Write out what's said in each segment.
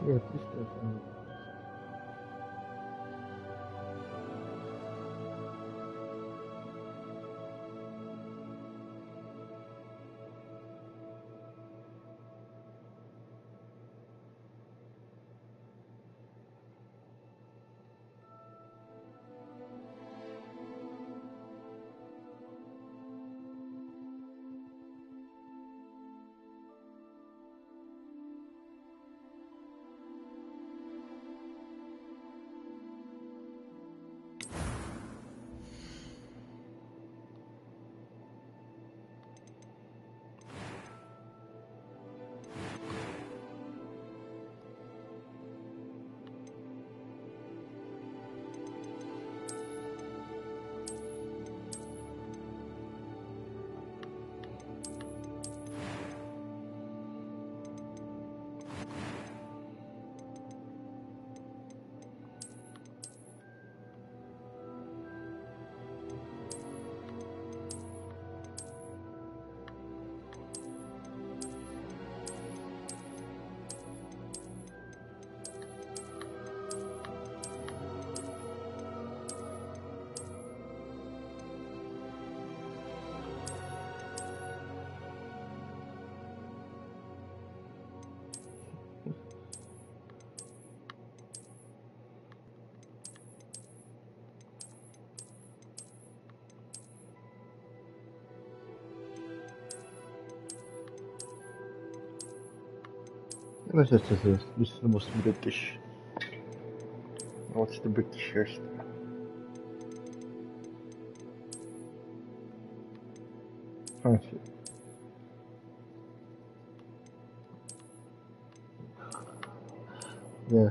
Yeah, please continue. Let's just this is the most British. What's the British hairstyle? Fancy. Yeah,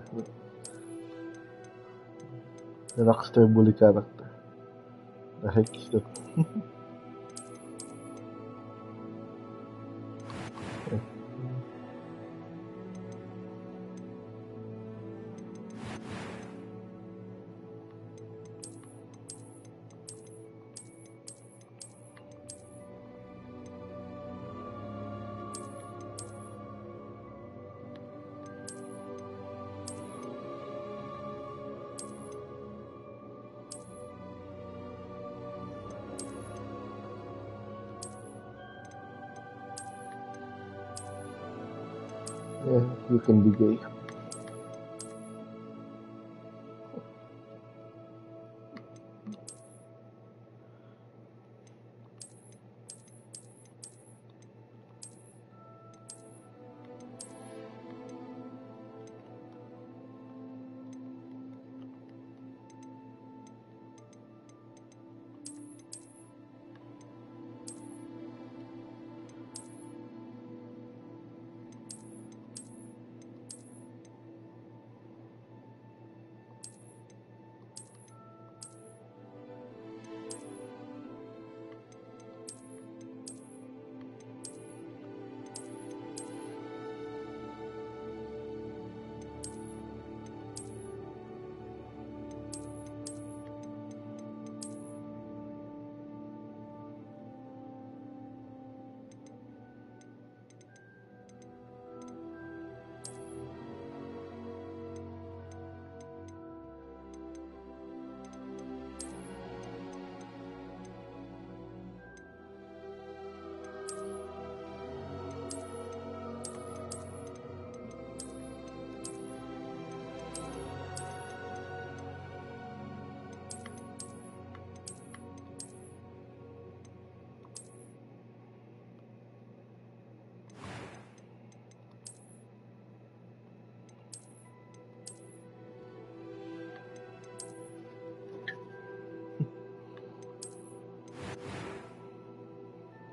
the rockstar bully character. The heck is that? Yeah, you can be gay.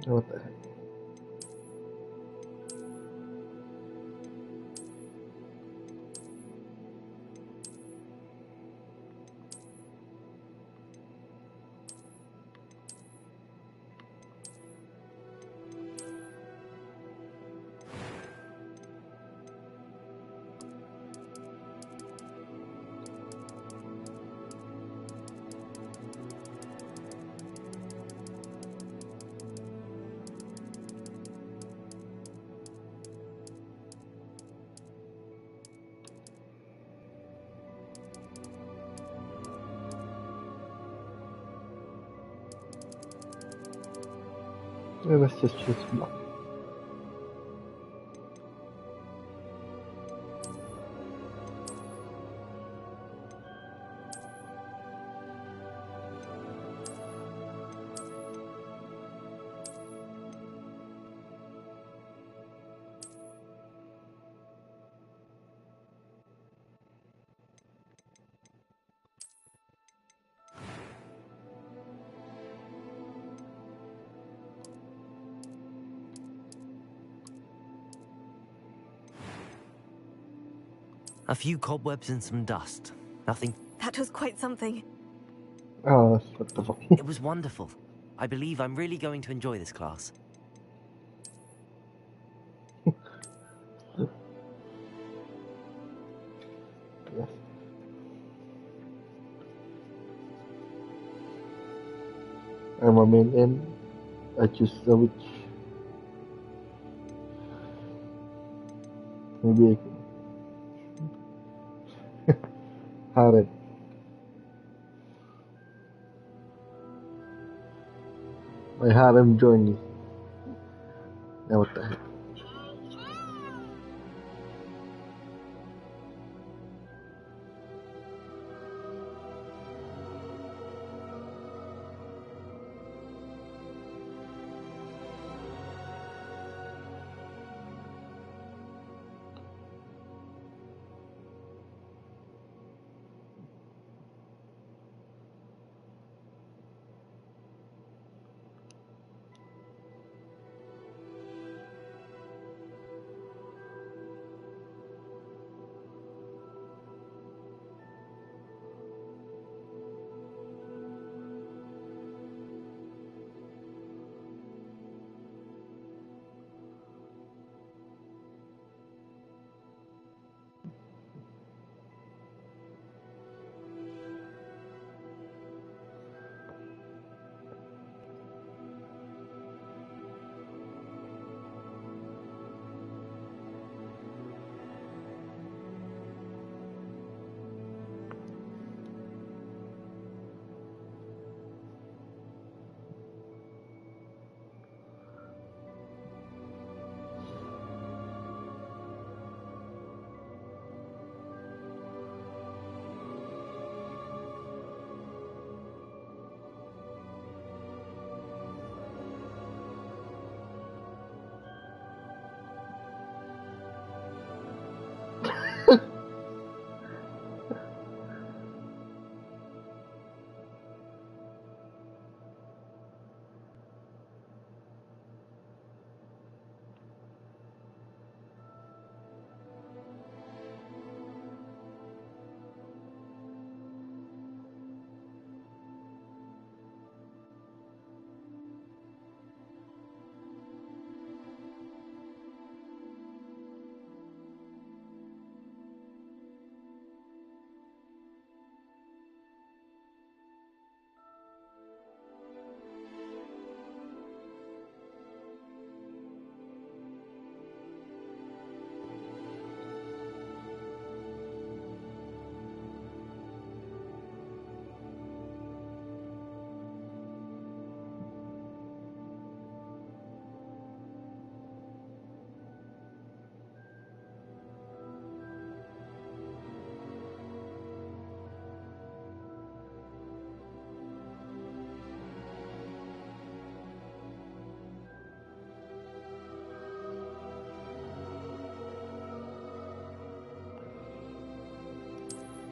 What the heck? Yeah, let's just choose black. A few cobwebs and some dust. Nothing. That was quite something. Oh, what the fuck? It was wonderful. I believe I'm really going to enjoy this class. Yes. I'm a main end. I choose the witch. Maybe I can. Harem. My harem journey. Now what the heck?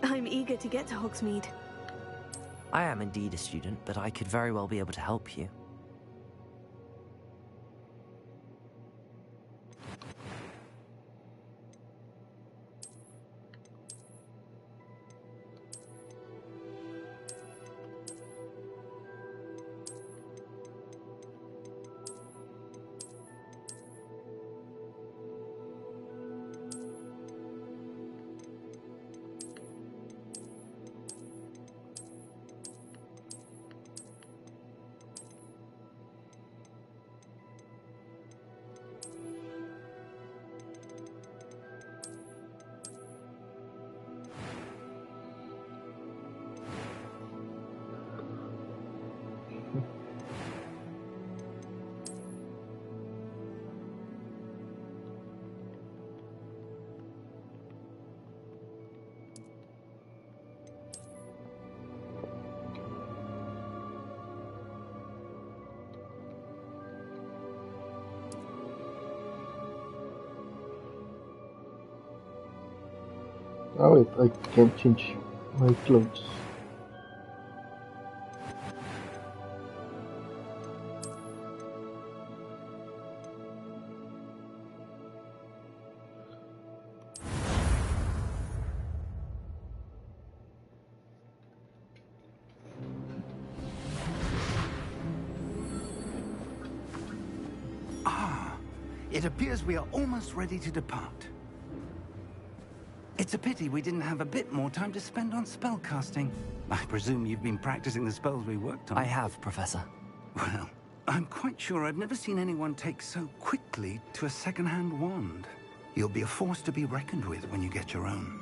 I'm eager to get to Hogsmeade. I am indeed a student, but I could very well be able to help you. Oh wait, I can't change my clothes. It appears we are almost ready to depart. It's a pity we didn't have a bit more time to spend on spellcasting. I presume you've been practicing the spells we worked on. I have, Professor. Well, I'm quite sure I've never seen anyone take so quickly to a second-hand wand. You'll be a force to be reckoned with when you get your own.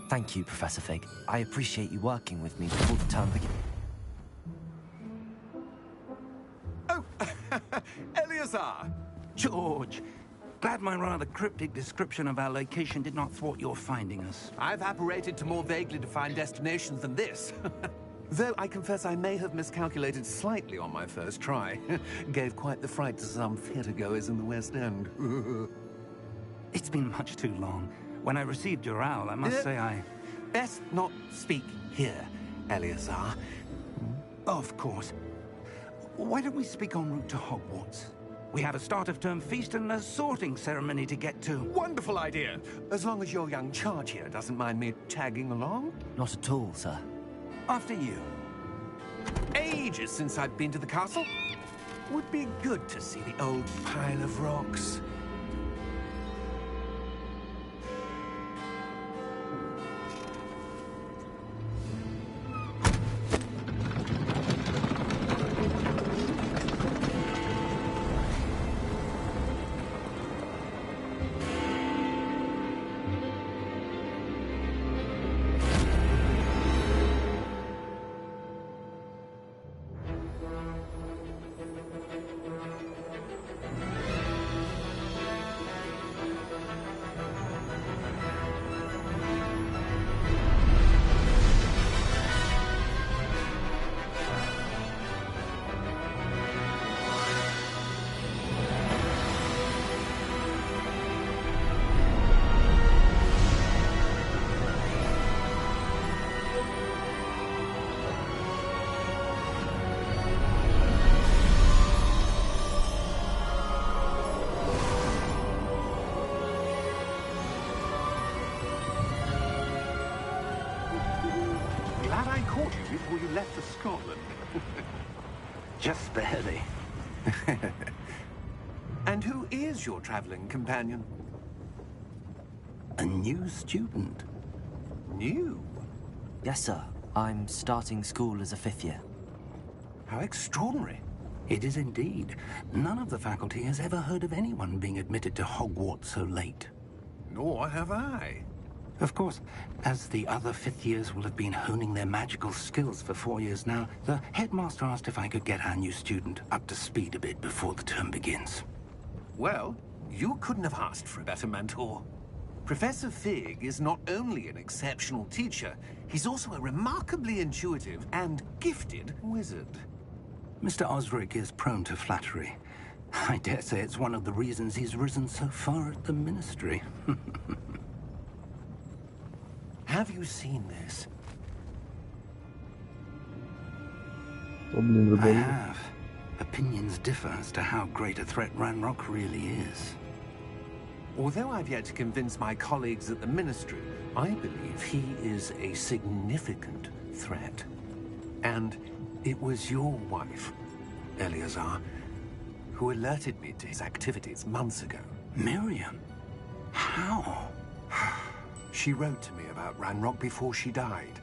Thank you, Professor Fig. I appreciate you working with me before the term begins. Oh, Eleazar! George, glad my rather cryptic description of our location did not thwart your finding us. I've apparated to more vaguely defined destinations than this. Though I confess I may have miscalculated slightly on my first try. Gave quite the fright to some theatergoers in the West End. It's been much too long. When I received your owl, I must say I... Best not speak here, Eleazar. Of course. Why don't we speak en route to Hogwarts? We have a start-of-term feast and a sorting ceremony to get to. Wonderful idea. As long as your young charge here doesn't mind me tagging along. Not at all, sir. After you. Ages since I've been to the castle. Would be good to see the old pile of rocks. Glad I caught you before you left for Scotland. Just barely. And who is your traveling companion? A new student. New? Yes, sir. I'm starting school as a 5th year. How extraordinary. It is indeed. None of the faculty has ever heard of anyone being admitted to Hogwarts so late. Nor have I. Of course, as the other 5th years will have been honing their magical skills for 4 years now, the headmaster asked if I could get our new student up to speed a bit before the term begins. Well, you couldn't have asked for a better mentor. Professor Fig is not only an exceptional teacher, he's also a remarkably intuitive and gifted wizard. Mr. Osric is prone to flattery. I dare say it's one of the reasons he's risen so far at the Ministry. Have you seen this? Goblin I Rebellion. have. Opinions differ as to how great a threat Ranrock really is. Although I've yet to convince my colleagues at the Ministry, I believe he is a significant threat. And it was your wife, Eleazar, who alerted me to his activities months ago. Miriam? How? She wrote to me about Ranrock before she died,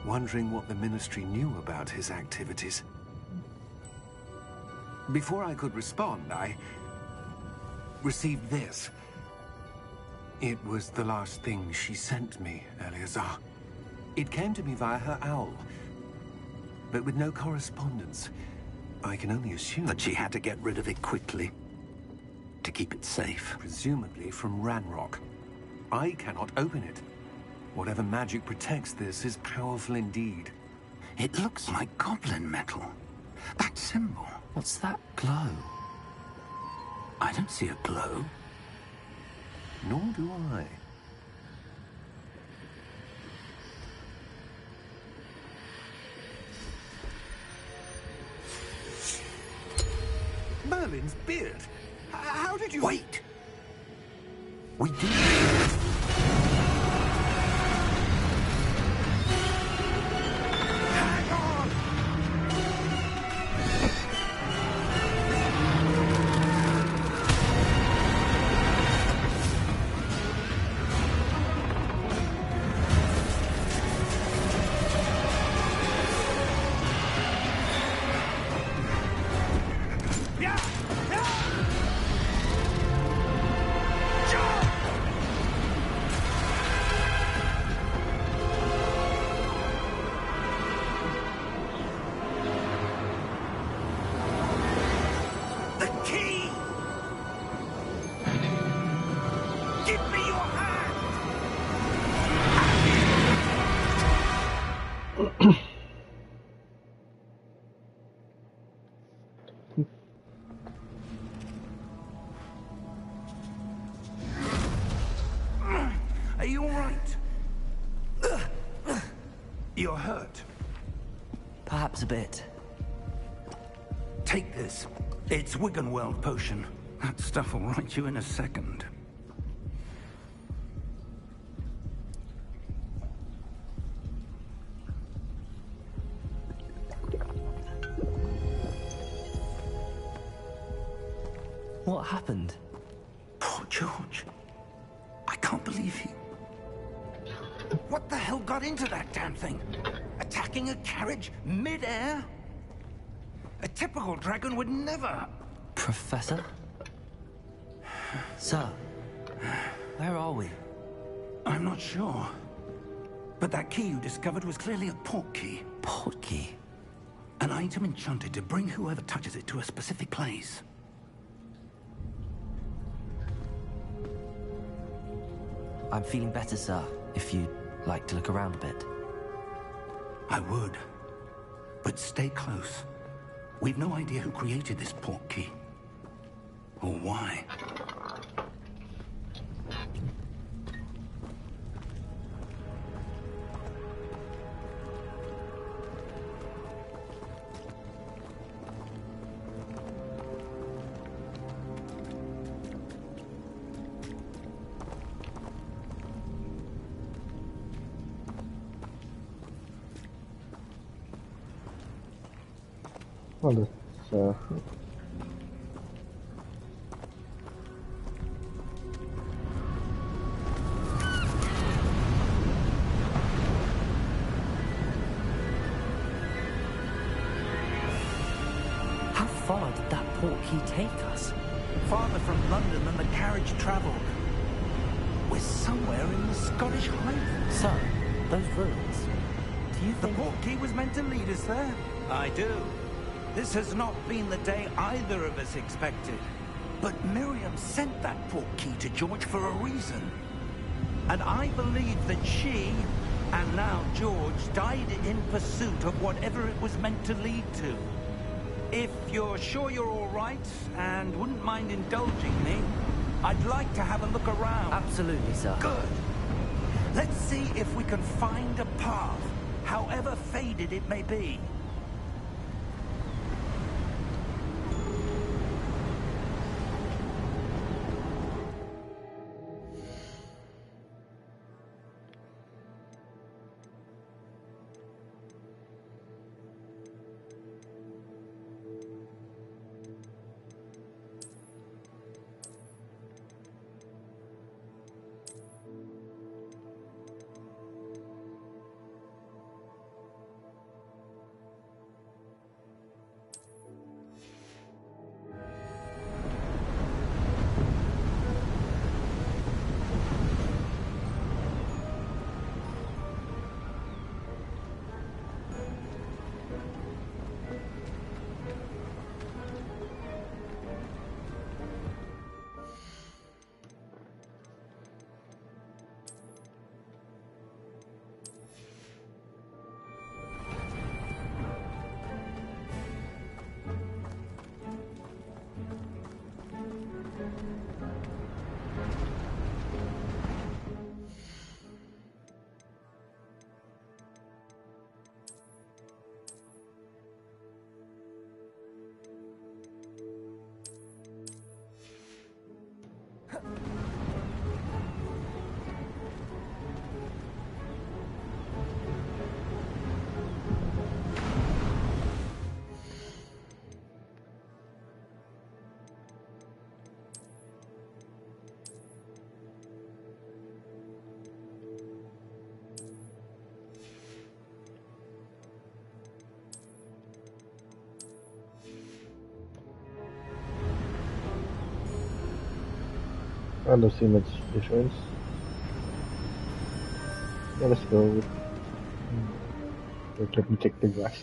wondering what the Ministry knew about his activities. Before I could respond, I received this. It was the last thing she sent me, Eleazar. It came to me via her owl, but with no correspondence. I can only assume That she had to get rid of it quickly, to keep it safe. presumably from Ranrock. I cannot open it. Whatever magic protects this is powerful indeed. It looks like goblin metal. That symbol. What's that glow? I don't see a glow. Nor do I. Merlin's beard. How did you... Wait! We did. Hang on! Yeah! Yeah! Jump! The key! Give me your hand! Are you all right? You're hurt. Perhaps a bit. Take this. It's Wiggenweld potion. That stuff will right you in a second. What happened? Poor George. I can't believe he... What the hell got into that damn thing? Attacking a carriage mid-air? A typical dragon would never... Professor? Sir, where are we? I'm not sure. But that key you discovered was clearly a port key. Port key? An item enchanted to bring whoever touches it to a specific place. I'm feeling better, sir, if you'd like to look around a bit. I would. But stay close. We've no idea who created this port key. Or why. Well, let's How far did that port key take us? Farther from London than the carriage traveled. We're somewhere in the Scottish Highlands. Sir, those ruins. Do you The think... port key was meant to lead us there. I do. This has not been the day either of us expected. But Miriam sent that port key to George for a reason. And I believe that she, and now George, died in pursuit of whatever it was meant to lead to. If you're sure you're all right, and wouldn't mind indulging me, I'd like to have a look around. Absolutely, sir. Good. Let's see if we can find a path, however faded it may be. I don't see much difference. Yeah, let's go with... Wait, let me check the grass.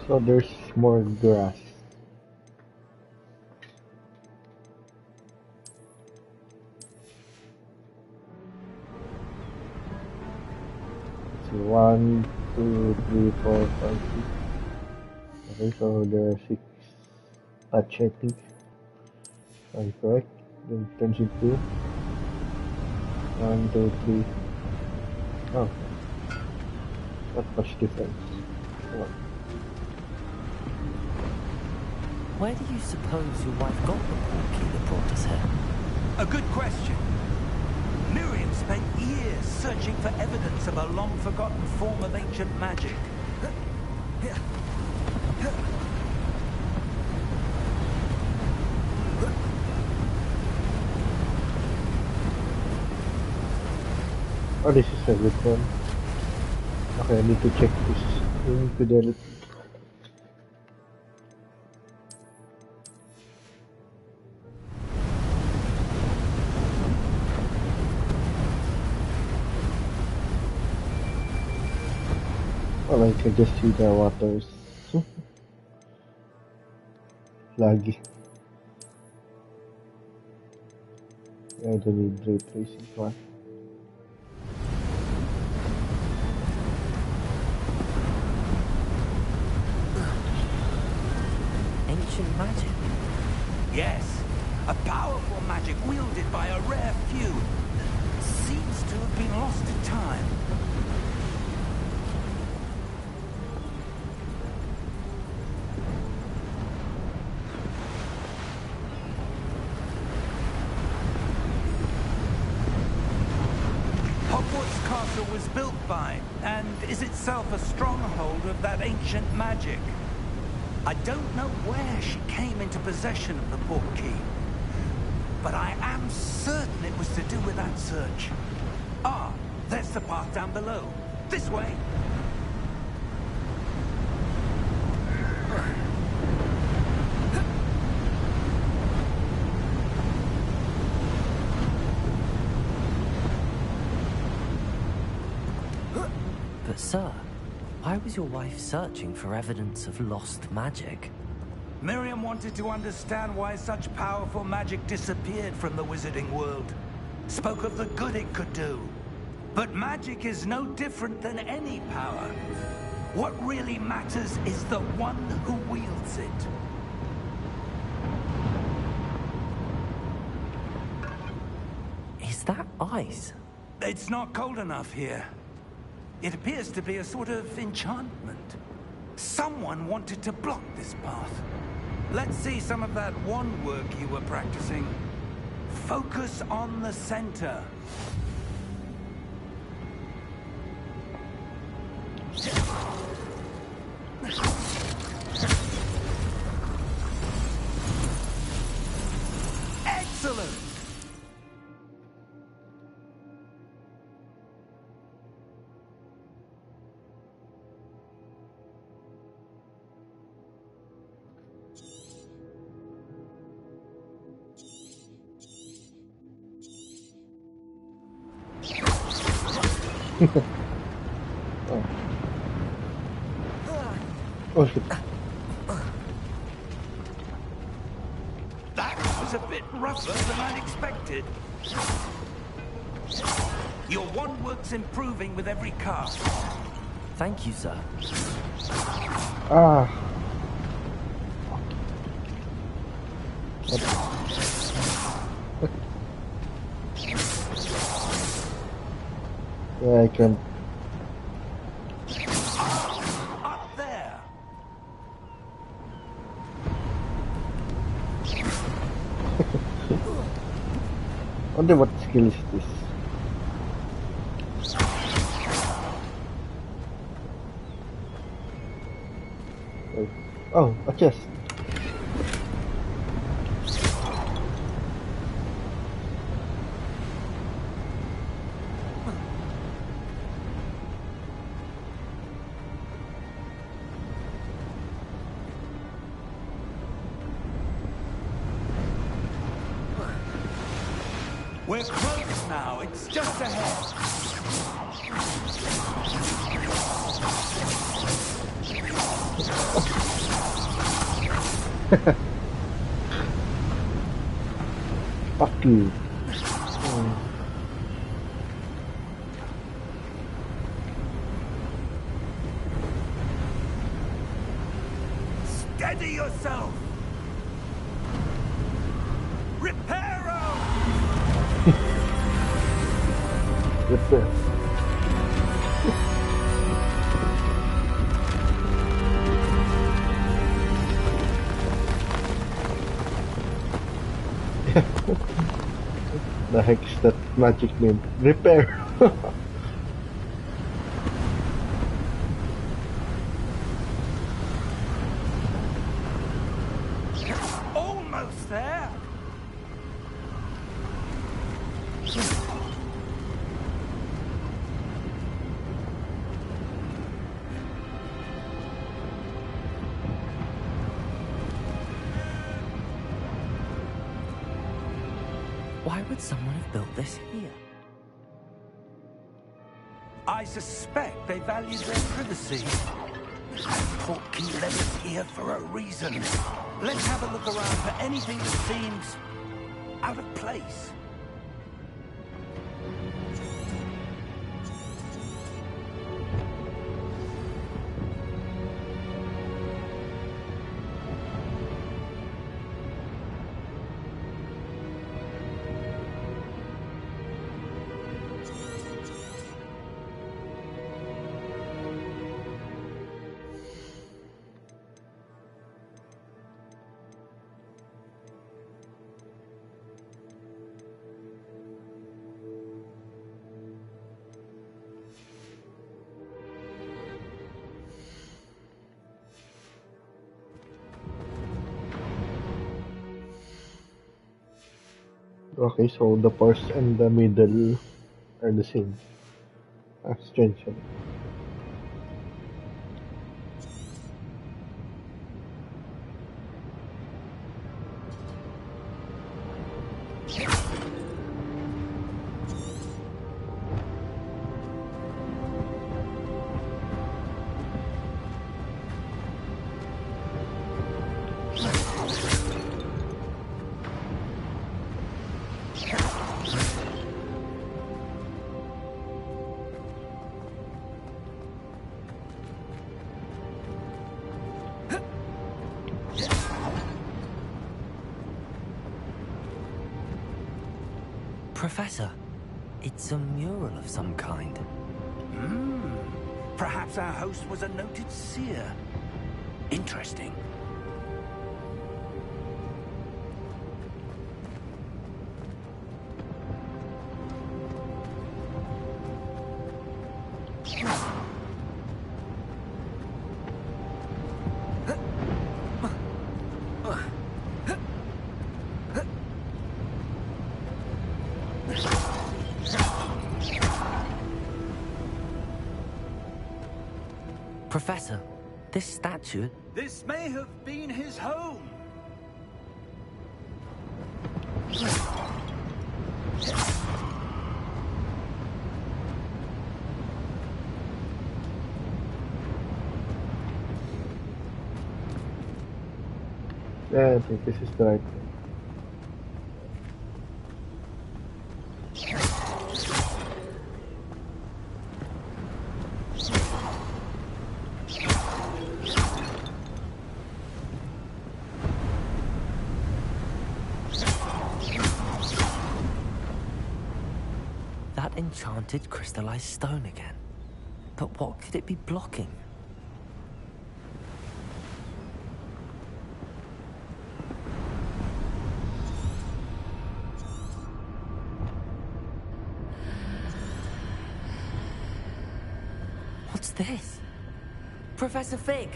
So there's more grass. So 1, 2, 3, 4, 5, 6. Okay, so there are 6 touch, I think. I'm correct. Then it turns into 1, 2, 3. Oh, not much difference. Come on. Where do you suppose your wife got the portkey that brought us here? A good question. Miriam spent years searching for evidence of a long-forgotten form of ancient magic. Oh, this is a good one. Okay, I need to check this infidelity. Well, I can just see the waters. Laggy. I don't need replacing one. Ancient magic? Yes, a powerful magic wielded by a rare few. Seems to have been lost to time. Hogwarts Castle was built by, and is itself a stronghold of that ancient magic. I don't know where she came into possession of the portkey, but I am certain it was to do with that search. Ah, there's the path down below. This way. But sir, why was your wife searching for evidence of lost magic? Miriam wanted to understand why such powerful magic disappeared from the wizarding world. Spoke of the good it could do. But magic is no different than any power. What really matters is the one who wields it. Is that ice? It's not cold enough here. It appears to be a sort of enchantment. Someone wanted to block this path. Let's see some of that wand work you were practicing. Focus on the center. Excellent! Oh. Oh shit. That was a bit rougher than I'd expected. Your wand work's improving with every cast. Thank you, sir. Ah. Yeah, I can. Up there! Wonder what skill is this? Oh. Oh, a chest. We're close now. It's just ahead. Fuck you. Steady yourself. Reparo! Repair. The heck's that magic name? Repair. Almost there. Why would someone have built this here? I suspect they value their privacy. That portkey led us here for a reason. Let's have a look around for anything that seems out of place. Okay, so the first and the middle are the same. Strange. Professor, it's a mural of some kind. Perhaps our host was a noted seer. Interesting. Professor, this statue... This may have been his home. Yeah, I think this is the right one. That enchanted crystallized stone again. But what could it be blocking? What's this? Professor Fig!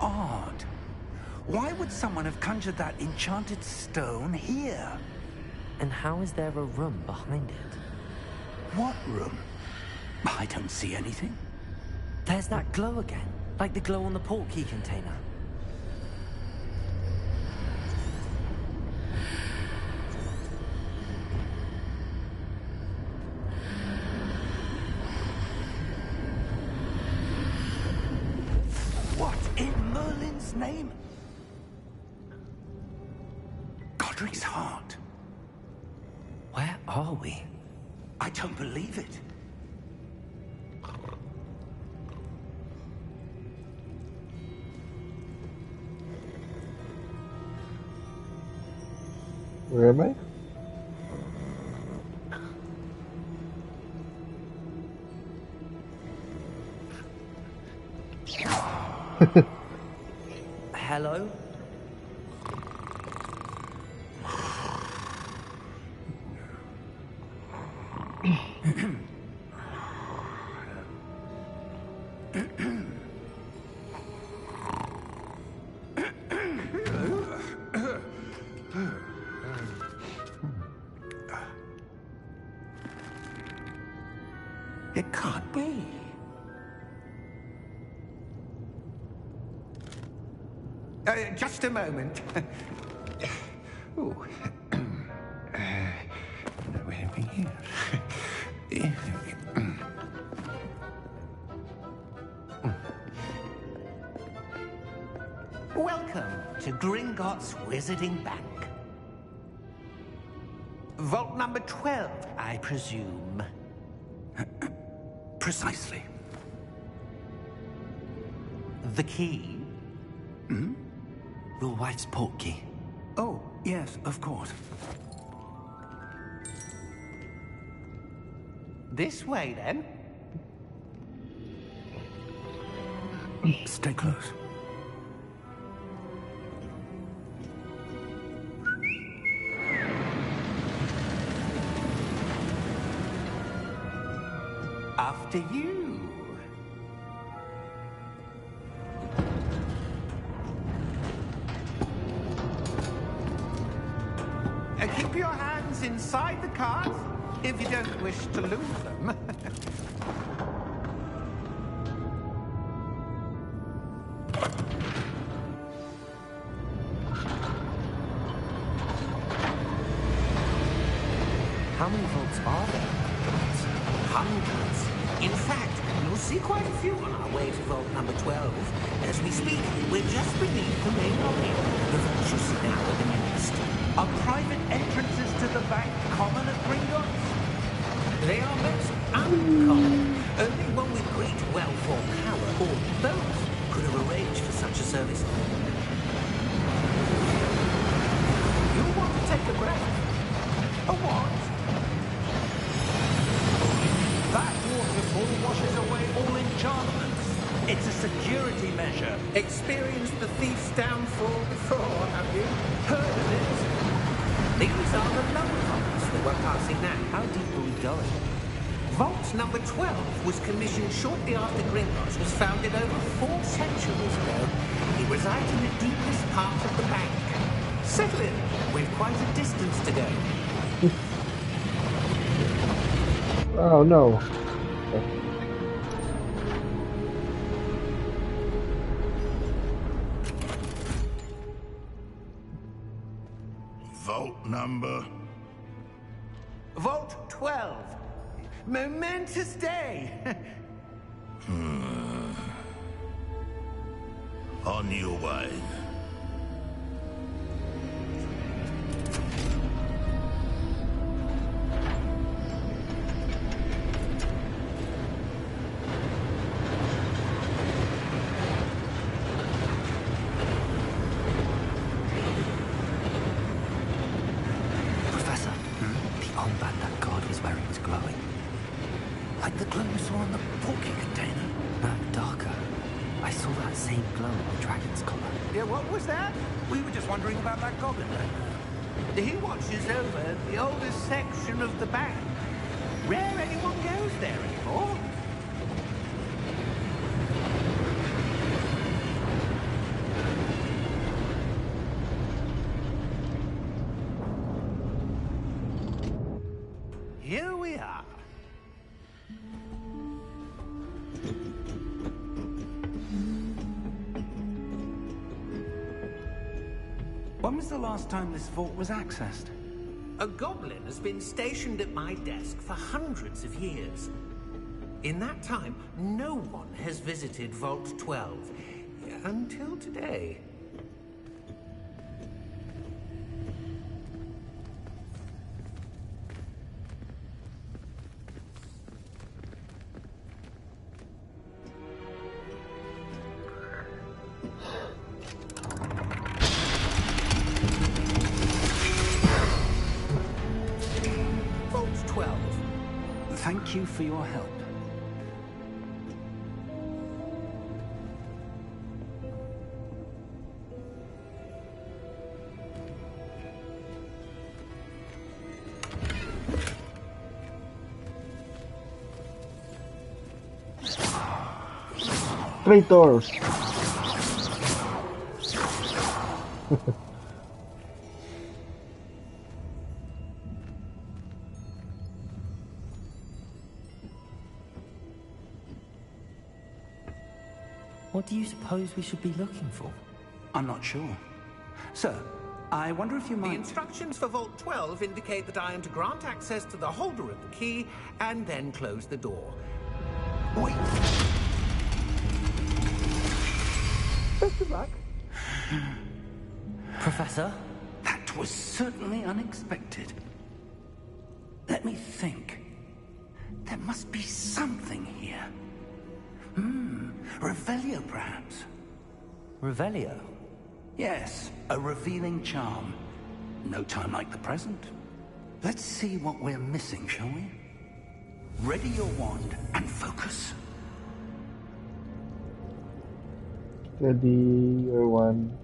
odd. Why would someone have conjured that enchanted stone here? And how is there a room behind it? What room? I don't see anything. There's that glow again, like the glow on the portkey container. What in Merlin's name? Godric's heart. Where are we? I don't believe it. Where am I? Hello? It can't be. Just a moment. Ooh. Anything here? Welcome to Gringotts Wizarding Bank. Vault number 12, I presume. Precisely. The key? Hmm? Your wife's portkey. Oh, yes, of course. This way, then. Stay close. After you. Keep your hands inside the cards if you don't wish to lose them. How many vaults are there? Hundreds. In fact, you'll see quite a few on our way to vault number 12. As we speak, we're just beneath the main lobby. The vaults you see now are the newest. Are private entrances to the bank common at Gringotts? They are most uncommon. Only one with great wealth or power, or both, could have arranged for such a service. You want to take a breath? A what? That waterfall washes away all enchantments. It's a security measure. Experienced the thief's downfall before, have you? Heard of it? These are the lower vaults that we're passing now. How deep are we going? Vault number 12 was commissioned shortly after Gringotts was founded over 4 centuries ago. It resides in the deepest part of the bank. Settle in. We've quite a distance to go. Oh no. Vault number? Vault 12. Momentous day. On your way. Professor, the armband that guard was wearing was glowing. Like the glow we saw on the portkey container. No, darker. I saw that same glow on the dragon's collar. Yeah, what was that? We were just wondering about that goblin. He watches over the oldest section of the bank. Rare anyone goes there anymore. here we are. When was the last time this vault was accessed? A goblin has been stationed at my desk for hundreds of years. In that time, no one has visited Vault 12. Until today. Vault 12. Thank you for your help. Traitors! What do you suppose we should be looking for? I'm not sure. Sir, I wonder if you The might... instructions for Vault 12 indicate that I am to grant access to the holder of the key and then close the door. Wait! Best of luck. Professor? That was certainly unexpected. Let me think. There must be something here. Revelio, perhaps. Revelio? Yes, a revealing charm. No time like the present. Let's see what we're missing, shall we? Ready your wand and focus. Steady your one.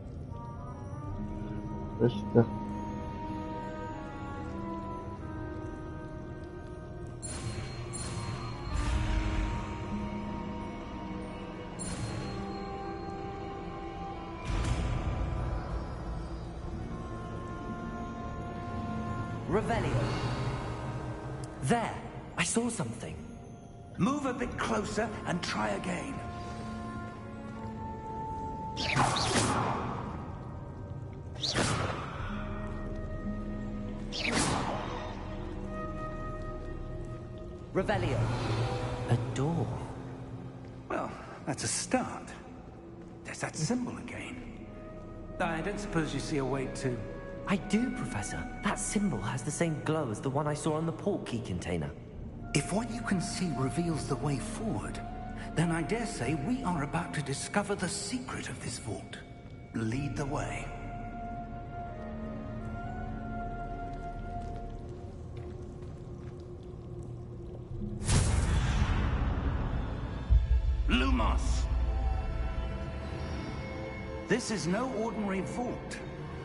Press the Revelio. There! I saw something. Move a bit closer and try again. Revelio. A door. Well, that's a start. There's that symbol again. I don't suppose you see a way to... I do, Professor. That symbol has the same glow as the one I saw on the portkey container. If what you can see reveals the way forward, then I dare say we are about to discover the secret of this vault. Lead the way. Lumos! This is no ordinary vault.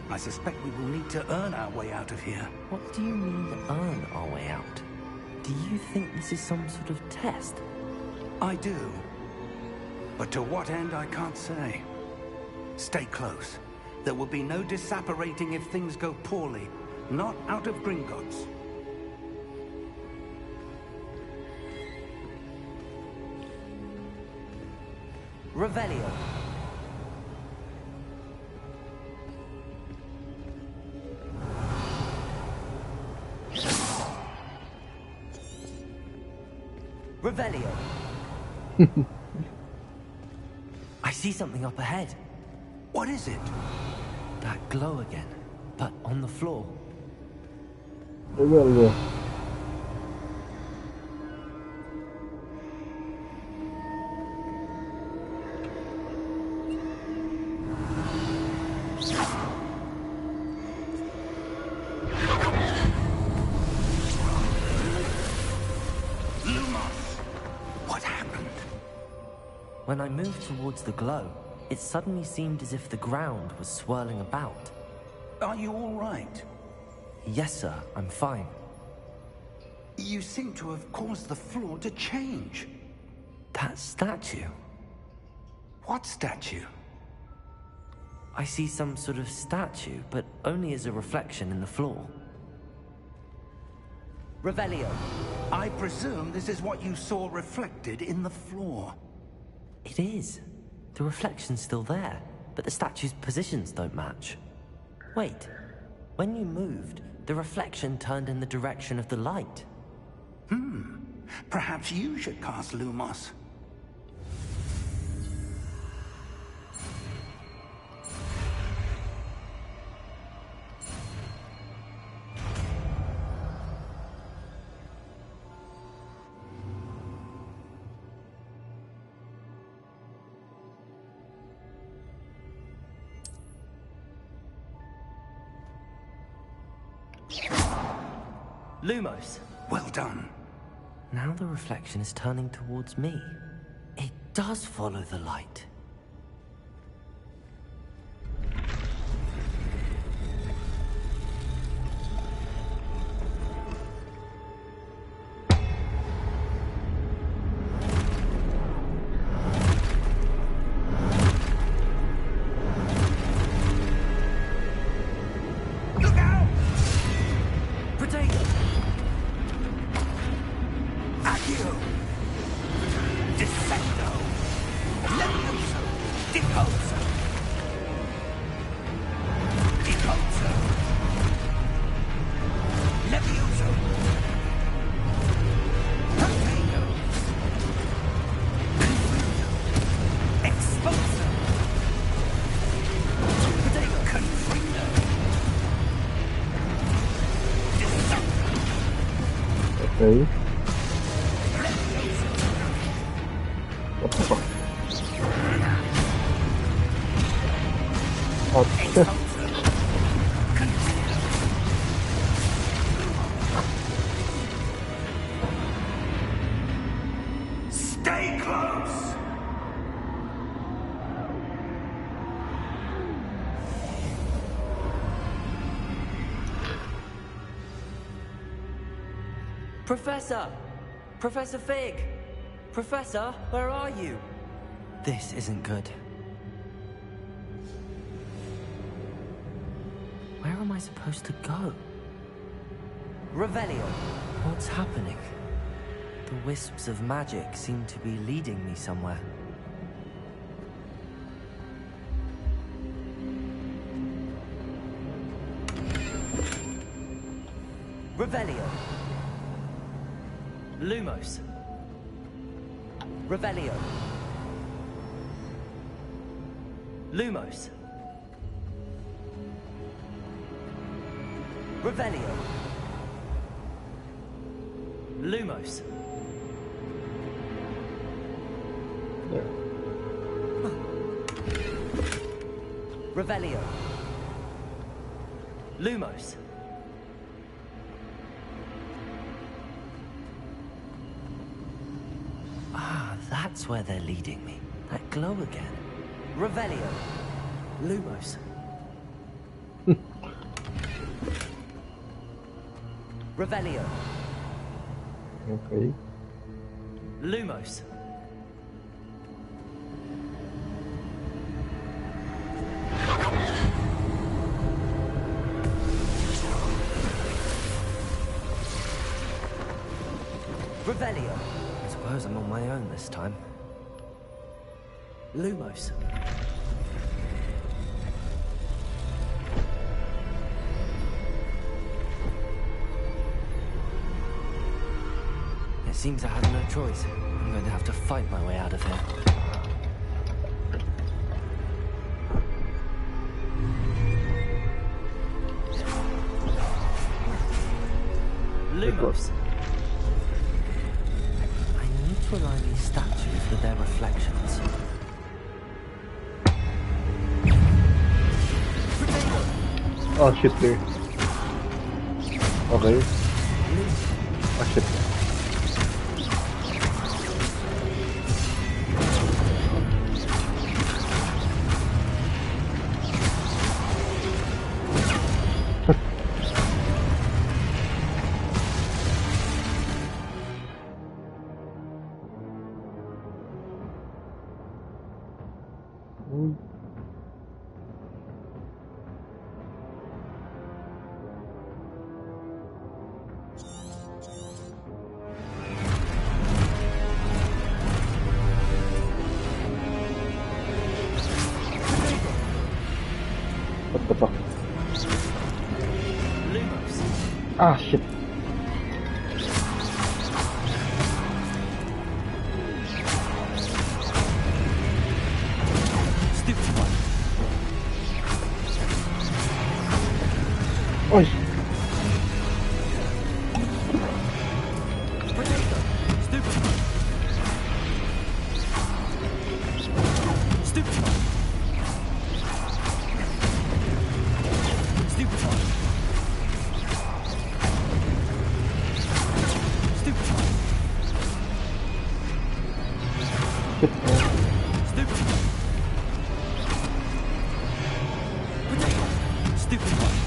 I suspect we will need to earn our way out of here. What do you mean, earn our way out? Do you think this is some sort of test? I do. But to what end, I can't say. Stay close. There will be no disapparating if things go poorly. Not out of Gringotts. Revelio. Revelio. I see something up ahead. What is it? That glow again, but on the floor. Revelio. When I moved towards the glow, it suddenly seemed as if the ground was swirling about. Are you all right? Yes, sir, I'm fine. You seem to have caused the floor to change. That statue? What statue? I see some sort of statue, but only as a reflection in the floor. Revelio. I presume this is what you saw reflected in the floor. It is. The reflection's still there, but the statue's positions don't match. Wait, when you moved, the reflection turned in the direction of the light. Perhaps you should cast Lumos. Lumos. Well done. Now the reflection is turning towards me. It does follow the light. Okay. What the fuck? Oh shit. Stay close! Professor! Professor Fig! Professor, where are you? This isn't good. Where am I supposed to go? Revelio! What's happening? The wisps of magic seem to be leading me somewhere. Revelio! Lumos. Revelio. Lumos. Revelio. Lumos. There. Revelio. Lumos. That's where they're leading me. That glow again. Revelio. Lumos. Revelio. Okay. Lumos. Revelio. I suppose I'm on my own this time. Lumos. It seems I have no choice. I'm going to have to fight my way out of here. Lumos. I need to align these statues with their reflections. Oh shit, there. Okay. Oh shit. Ah, shit. Stupid one. Oi. Potato. Stupid one. Stupid one. Stupid one. Stupid one. Shit, man. Stupid one. Potato. Stupid one. Stupid one. Stupid one.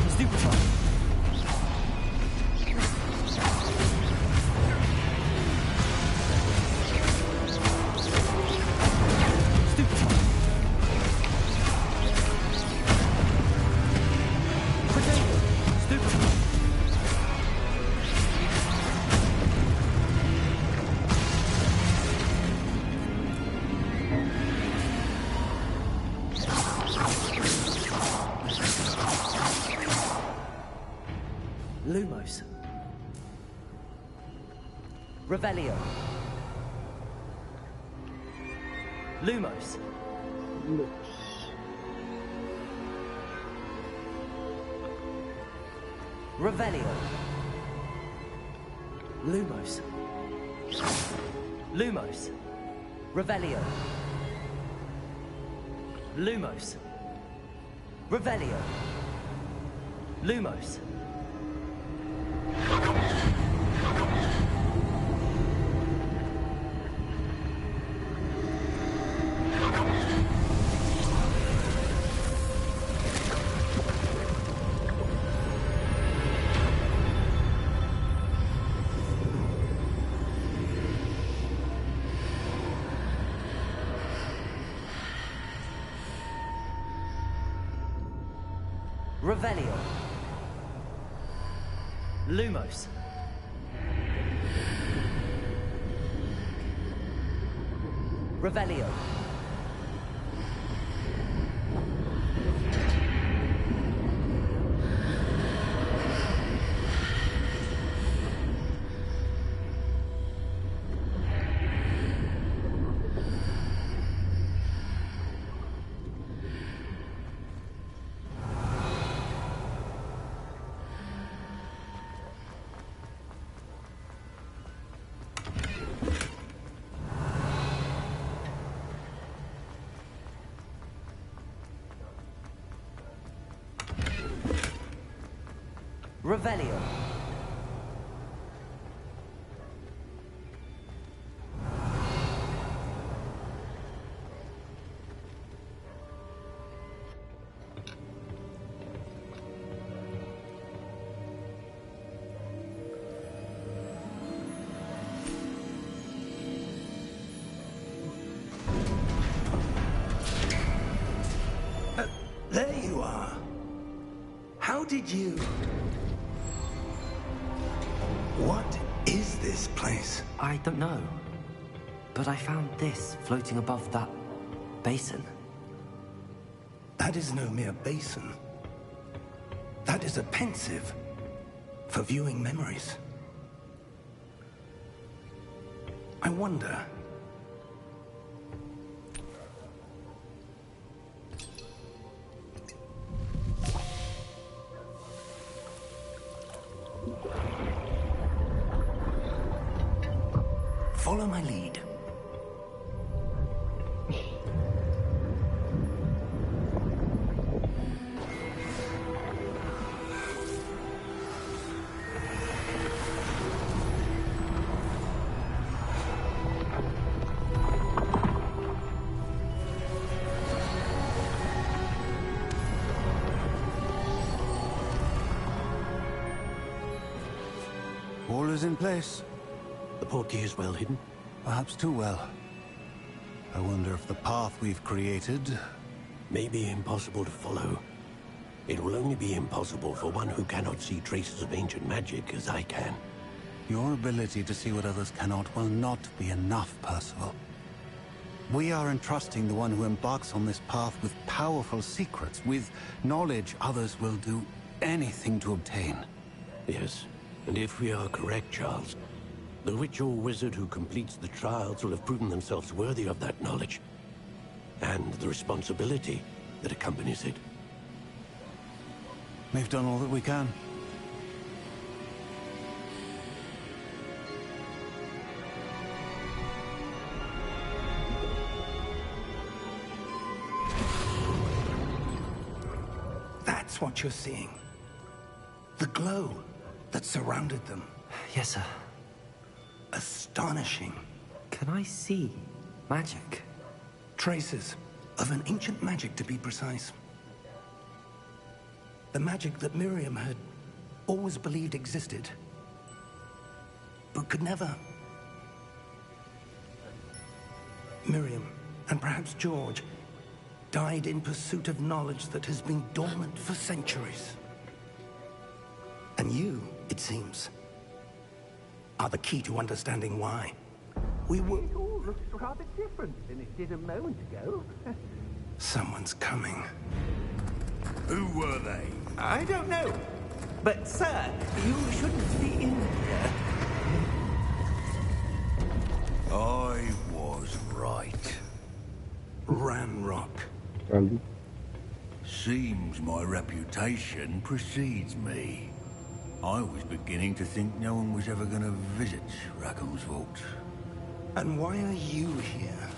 Potato. Stupid one. Lumos. Revelio. Lumos. Looks. Revelio. Lumos. Lumos. Revelio. Lumos. Revelio. Lumos. Revelio. Lumos. Revelio. Revelio. There you are. How did you... What is this place? I don't know. But I found this floating above that basin. That is no mere basin. That is a pensive for viewing memories. I wonder... Follow my lead. All is in place. The portkey is well hidden. Perhaps too well. I wonder if the path we've created... May be impossible to follow. It will only be impossible for one who cannot see traces of ancient magic as I can. Your ability to see what others cannot will not be enough, Percival. We are entrusting the one who embarks on this path with powerful secrets, with knowledge others will do anything to obtain. Yes, and if we are correct, Charles, the witch or wizard who completes the trials will have proven themselves worthy of that knowledge, and the responsibility that accompanies it. We've done all that we can. That's what you're seeing. The glow that surrounded them. Yes, sir. Astonishing. Can I see magic? Traces of an ancient magic, to be precise. The magic that Miriam had always believed existed, but could never. Miriam, and perhaps George, died in pursuit of knowledge that has been dormant for centuries. And you, it seems, are the key to understanding why. We were... It all looks rather different than it did a moment ago. Someone's coming. Who were they? I don't know. But, sir, you shouldn't be in here. I was right. Ranrock. Andy? Seems my reputation precedes me. I was beginning to think no one was ever going to visit Rackham's vault. And why are you here?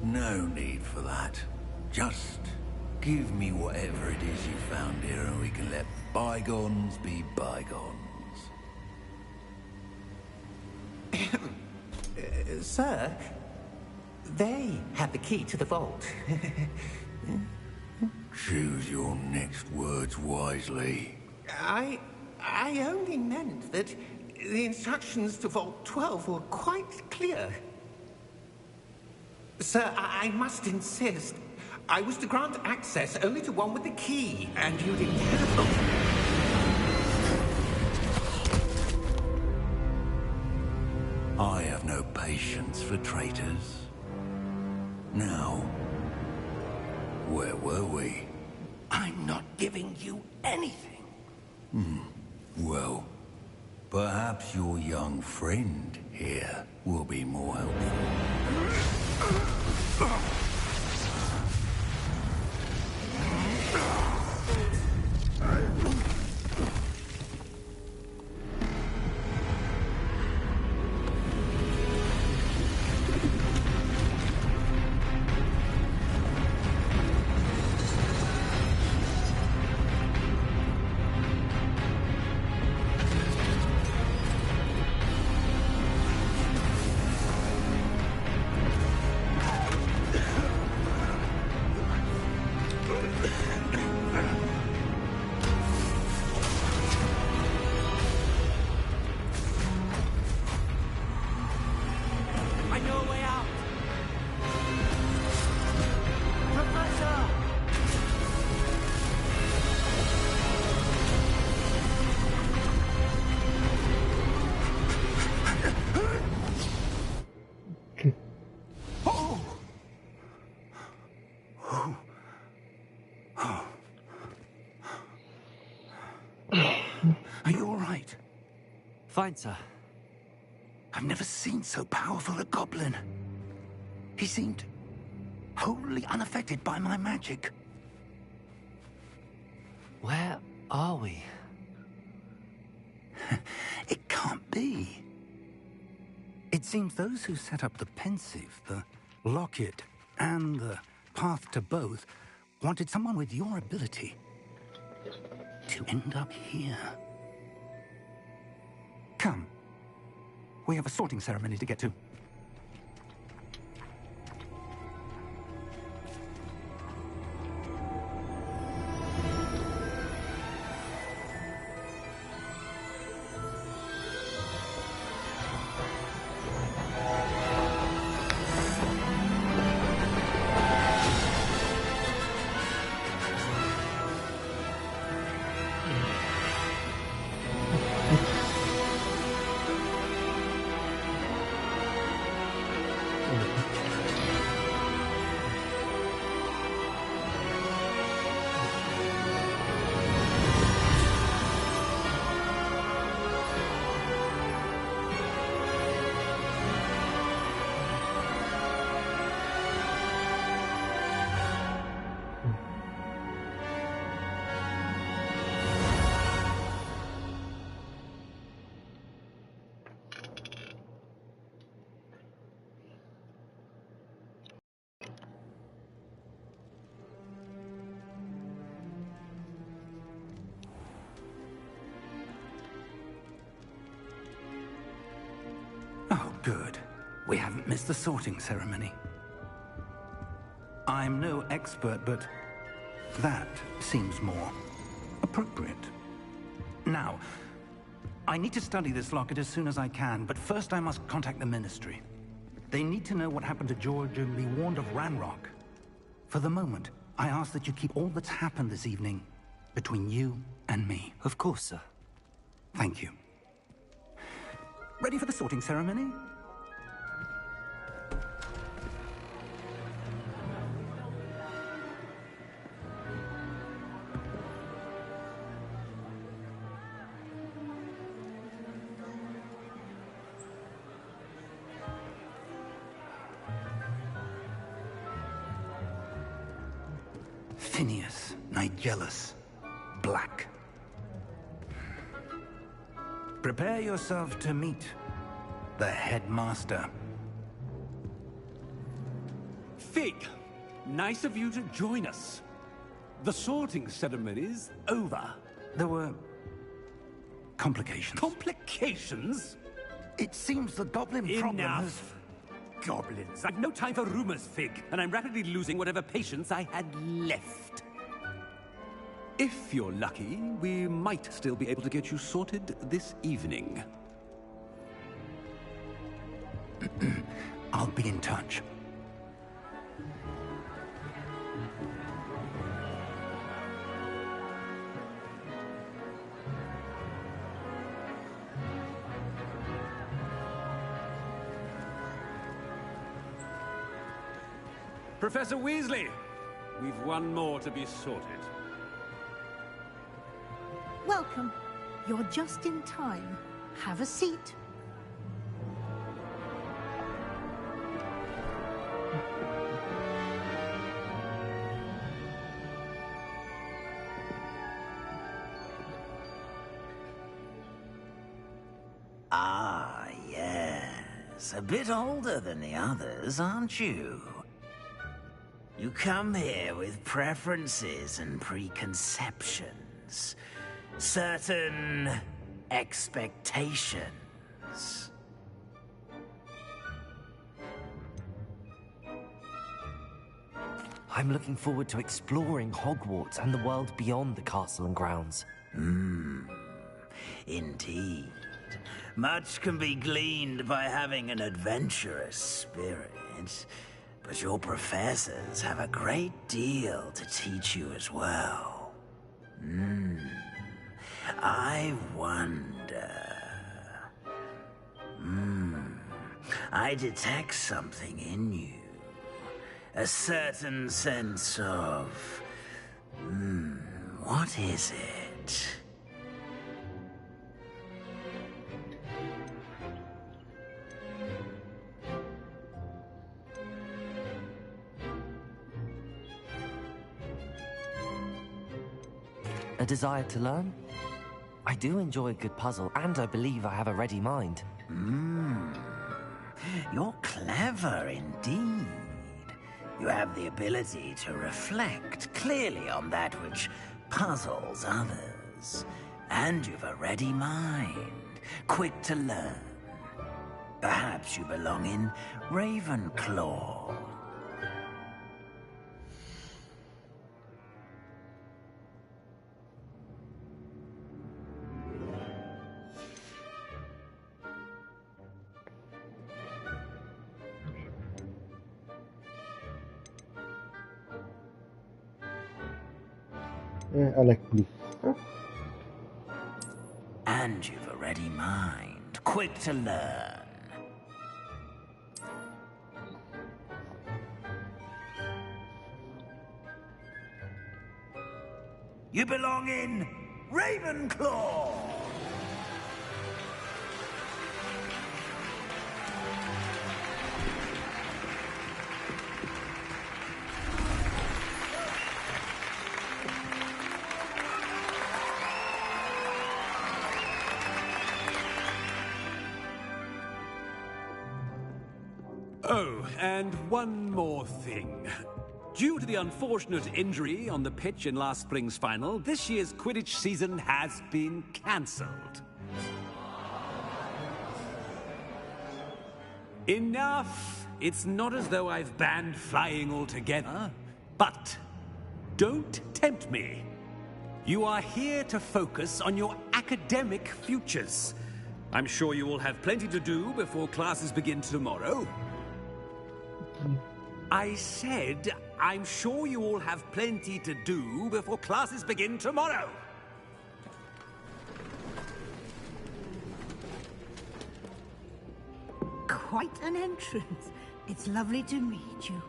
No need for that. Just give me whatever it is you found here and we can let bygones be bygones. Sir, they have the key to the vault. Choose your next words wisely. I only meant that the instructions to Vault 12 were quite clear. Sir, I must insist. I was to grant access only to one with the key, and you didn't have them. I have no patience for traitors. Now, where were we? I'm not giving you anything. Well, perhaps your young friend here will be more helpful. I know a way out! Professor! Are you all right? Fine, sir. I've never seen so powerful a goblin. He seemed wholly unaffected by my magic. Where are we? It can't be. It seems those who set up the pensive, the locket, and the path to both wanted someone with your ability to end up here. Come. We have a sorting ceremony to get to. Good. We haven't missed the sorting ceremony. I'm no expert, but that seems more appropriate. Now, I need to study this locket as soon as I can, but first I must contact the Ministry. They need to know what happened to George and be warned of Ranrock. For the moment, I ask that you keep all that's happened this evening between you and me. Of course, sir. Thank you. Ready for the sorting ceremony? Phineas, Nigellus, Black. Prepare yourself to meet the headmaster. Fig, nice of you to join us. The sorting ceremony's over. There were complications. Complications? It seems the goblin problem has... Enough! Goblins. I've no time for rumors, Fig, and I'm rapidly losing whatever patience I had left. If you're lucky, we might still be able to get you sorted this evening. I'll be in touch. Professor Weasley, we've one more to be sorted. Welcome. You're just in time. Have a seat. Ah, yes. A bit older than the others, aren't you? You come here with preferences and preconceptions. Certain expectations. I'm looking forward to exploring Hogwarts and the world beyond the castle and grounds. Indeed. Much can be gleaned by having an adventurous spirit, but your professors have a great deal to teach you as well. I wonder... I detect something in you. A certain sense of... what is it? A desire to learn? I do enjoy a good puzzle, and I believe I have a ready mind. You're clever indeed. You have the ability to reflect clearly on that which puzzles others. And you've a ready mind, quick to learn. Perhaps you belong in Ravenclaw. Yeah, I like blue. And you've a ready mind, quick to learn. You belong in Ravenclaw! Oh, and one more thing. Due to the unfortunate injury on the pitch in last spring's final, this year's Quidditch season has been cancelled. Enough! It's not as though I've banned flying altogether. But don't tempt me. You are here to focus on your academic futures. I'm sure you will have plenty to do before classes begin tomorrow. I said, I'm sure you all have plenty to do before classes begin tomorrow. Quite an entrance. It's lovely to meet you.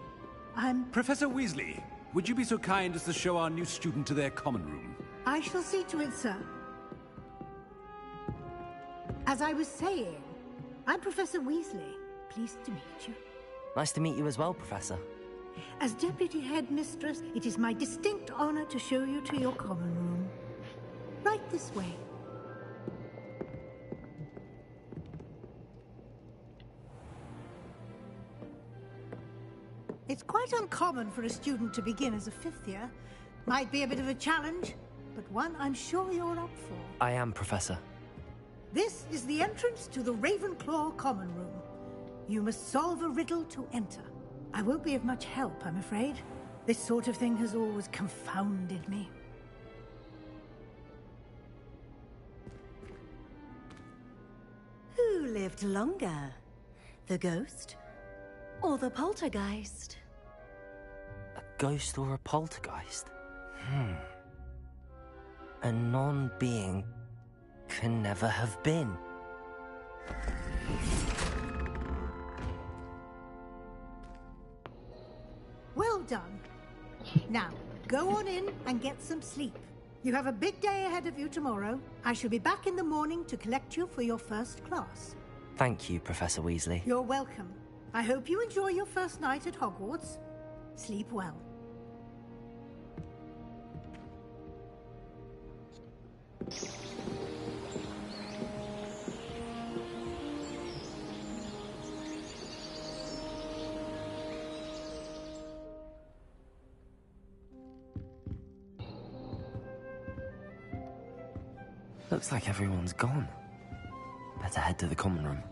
I'm... Professor Weasley, would you be so kind as to show our new student to their common room? I shall see to it, sir. As I was saying, I'm Professor Weasley. Pleased to meet you. Nice to meet you as well, Professor. As Deputy Headmistress, it is my distinct honor to show you to your common room. Right this way. It's quite uncommon for a student to begin as a fifth year. Might be a bit of a challenge, but one I'm sure you're up for. I am, Professor. This is the entrance to the Ravenclaw common room. You must solve a riddle to enter. I won't be of much help, I'm afraid. This sort of thing has always confounded me. Who lived longer? The ghost or the poltergeist? A ghost or a poltergeist? A non-being can never have been. Well done. Now, go on in and get some sleep. You have a big day ahead of you tomorrow. I shall be back in the morning to collect you for your first class. Thank you, Professor Weasley. You're welcome. I hope you enjoy your first night at Hogwarts. Sleep well. Looks like everyone's gone. Better head to the common room.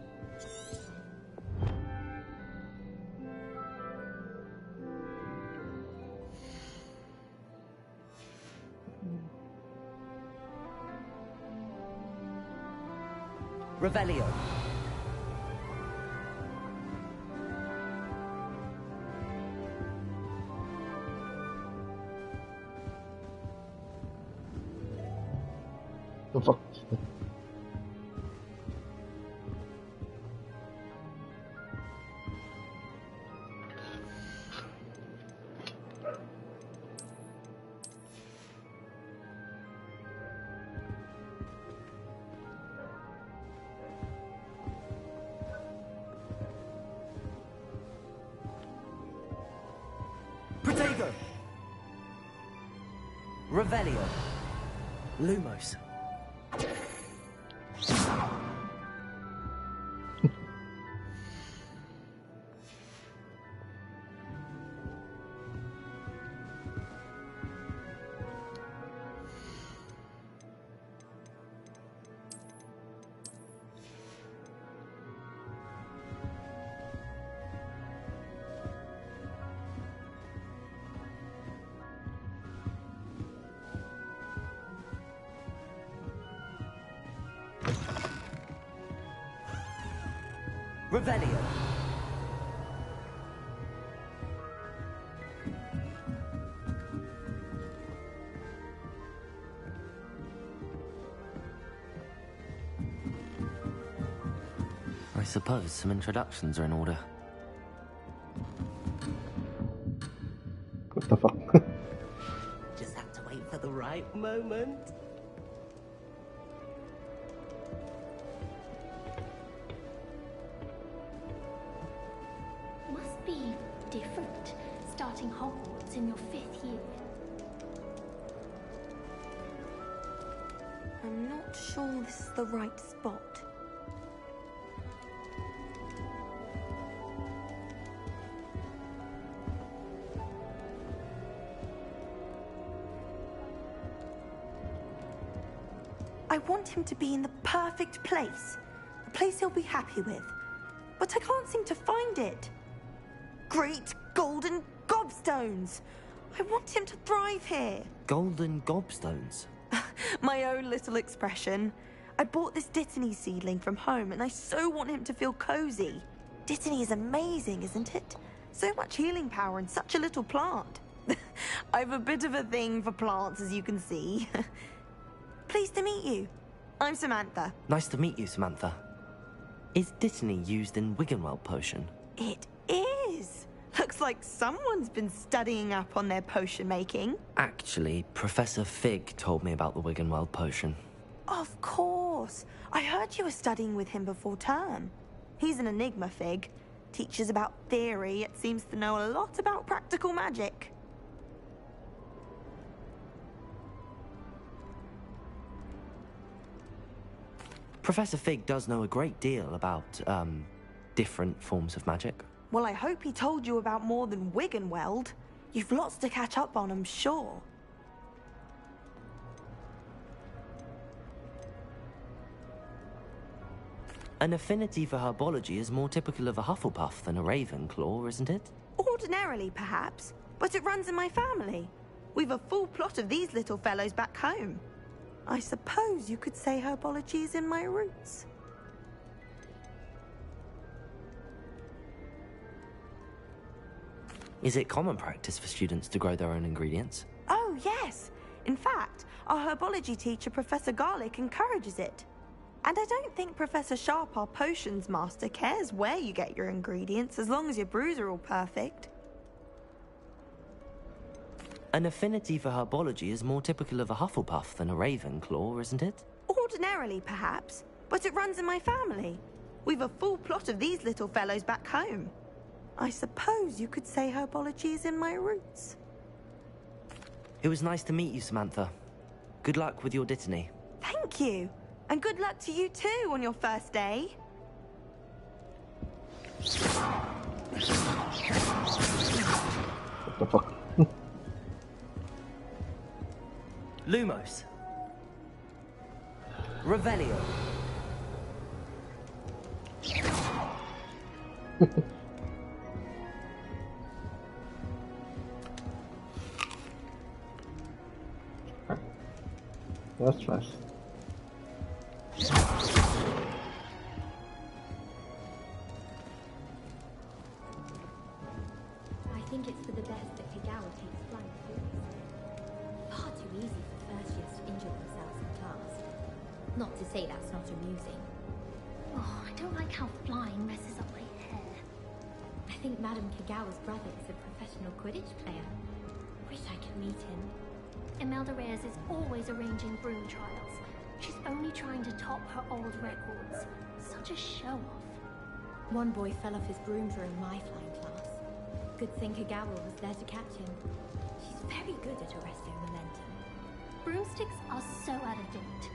Revelio. The fuck? Protego. Revelio. Lumos. Revelio. I suppose some introductions are in order. What the fuck? Just have to wait for the right moment. Must be different, starting Hogwarts in your 5th year. I'm not sure this is the right spot. I want him to be in the perfect place. A place he'll be happy with. but I can't seem to find it. Great golden gobstones! I want him to thrive here. Golden gobstones? My own little expression. I bought this Dittany seedling from home, and I so want him to feel cozy. Dittany is amazing, isn't it? So much healing power in such a little plant. I've a bit of a thing for plants, as you can see. Pleased to meet you. I'm Samantha. Nice to meet you, Samantha. Is Dittany used in Wiggenweld potion? It is. Looks like someone's been studying up on their potion making. Actually, Professor Fig told me about the Wiggenweld potion. Of course. I heard you were studying with him before term. He's an enigma, Fig. Teaches about theory, yet seems to know a lot about practical magic. Professor Fig does know a great deal about, different forms of magic. Well, I hope he told you about more than Wiggenweld. You've lots to catch up on, I'm sure. An affinity for herbology is more typical of a Hufflepuff than a Ravenclaw, isn't it? Ordinarily, perhaps, but it runs in my family. We've a full plot of these little fellows back home. I suppose you could say herbology is in my roots. Is it common practice for students to grow their own ingredients? Oh, yes. In fact, our herbology teacher, Professor Garlick, encourages it. And I don't think Professor Sharp, our potions master, cares where you get your ingredients, as long as your brews are all perfect. An affinity for herbology is more typical of a Hufflepuff than a Ravenclaw, isn't it? Ordinarily, perhaps, but it runs in my family. We've a full plot of these little fellows back home. I suppose you could say herbology is in my roots. It was nice to meet you, Samantha. Good luck with your Dittany. Thank you. And good luck to you too on your first day. What the fuck? Lumos. Revelio. That's fast. I think it's for the best that Kagawa takes flying seriously. Far too easy for first years to injure themselves in class. Not to say that's not amusing. Oh, I don't like how flying messes up my hair. I think Madame Kagawa's brother is a professional Quidditch player. Wish I could meet him. Imelda Reyes is always arranging broom trials. She's only trying to top her old records. Such a show-off. One boy fell off his broom during my flying class. Good thing Kagawa was there to catch him. She's very good at arresting momentum. Broomsticks are so out of date.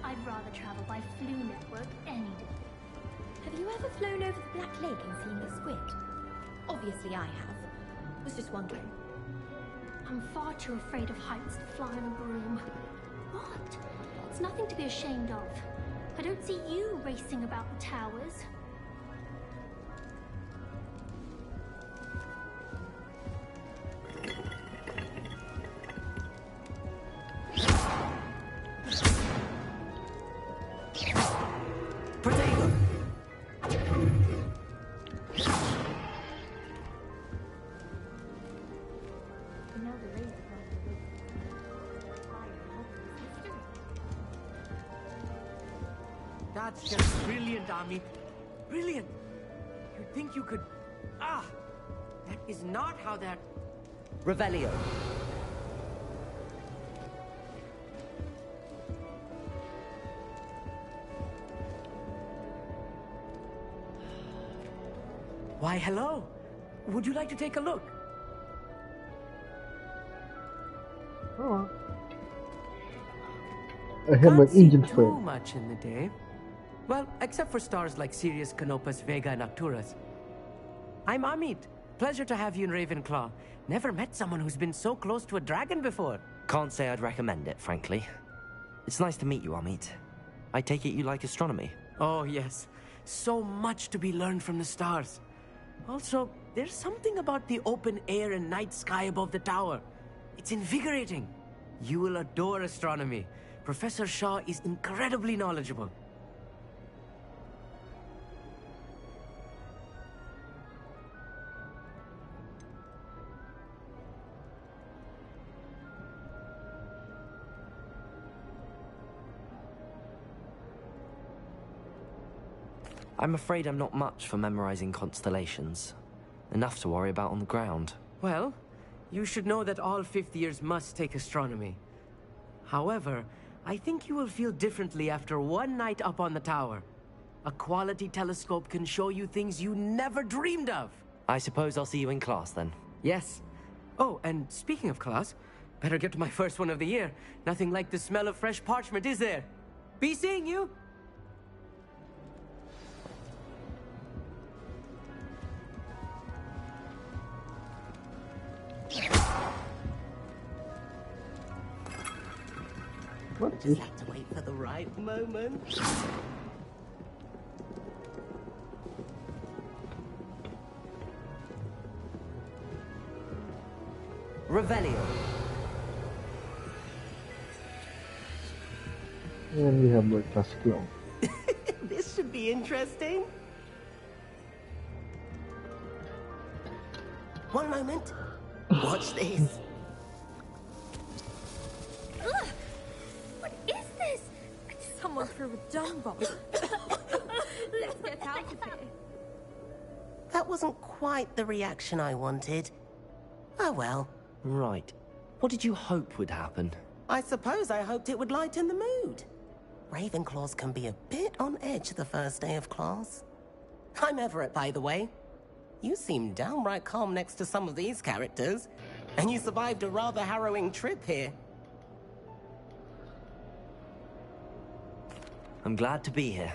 I'd rather travel by Flu Network any day. Have you ever flown over the Black Lake and seen the squid? Obviously I have. Was just wondering. I'm far too afraid of heights to fly on a broom. What? It's nothing to be ashamed of. I don't see you racing about the towers. That's just brilliant, Ami. Brilliant. You'd think you could... Ah! That is not how that... Revelio. Why, hello. Would you like to take a look? Oh. I have an engine Too friend. much in the day. Well, except for stars like Sirius, Canopus, Vega, and Arcturus. I'm Amit. Pleasure to have you in Ravenclaw. Never met someone who's been so close to a dragon before. Can't say I'd recommend it, frankly. It's nice to meet you, Amit. I take it you like astronomy. Oh, yes. So much to be learned from the stars. Also, there's something about the open air and night sky above the tower. It's invigorating. You will adore astronomy. Professor Shaw is incredibly knowledgeable. I'm afraid I'm not much for memorizing constellations. Enough to worry about on the ground. Well, you should know that all fifth years must take astronomy. However, I think you will feel differently after one night up on the tower. A quality telescope can show you things you never dreamed of. I suppose I'll see you in class then. Yes. Oh, and speaking of class, better get to my first one of the year. Nothing like the smell of fresh parchment, is there? Be seeing you! What? Just have to wait for the right moment. Revelio. And we have more class clown. This should be interesting. One moment. Watch this. Ugh! What is this? Someone threw a dung bomb. Let's get out of here. That wasn't quite the reaction I wanted. Oh well. Right. What did you hope would happen? I suppose I hoped it would lighten the mood. Ravenclaws can be a bit on edge the first day of class. I'm Everett, by the way. You seem downright calm next to some of these characters, and you survived a rather harrowing trip here. I'm glad to be here.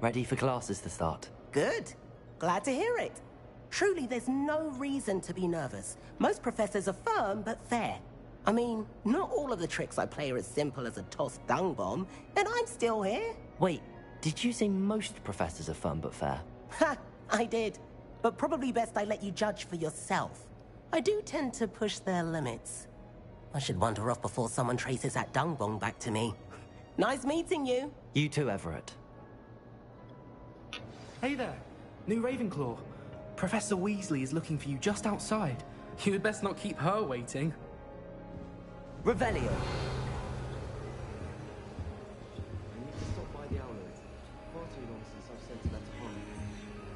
Ready for classes to start. Good. Glad to hear it. Truly, there's no reason to be nervous. Most professors are firm but fair. I mean, not all of the tricks I play are as simple as a tossed dung bomb, and I'm still here. Wait, did you say most professors are fun but fair? Ha! I did. But probably best I let you judge for yourself. I do tend to push their limits. I should wander off before someone traces that dung bomb back to me. Nice meeting you. You too, Everett. Hey there, new Ravenclaw. Professor Weasley is looking for you just outside. You'd best not keep her waiting. Revelio. I need to stop by the owlet. Far too long since I've sent a letter home.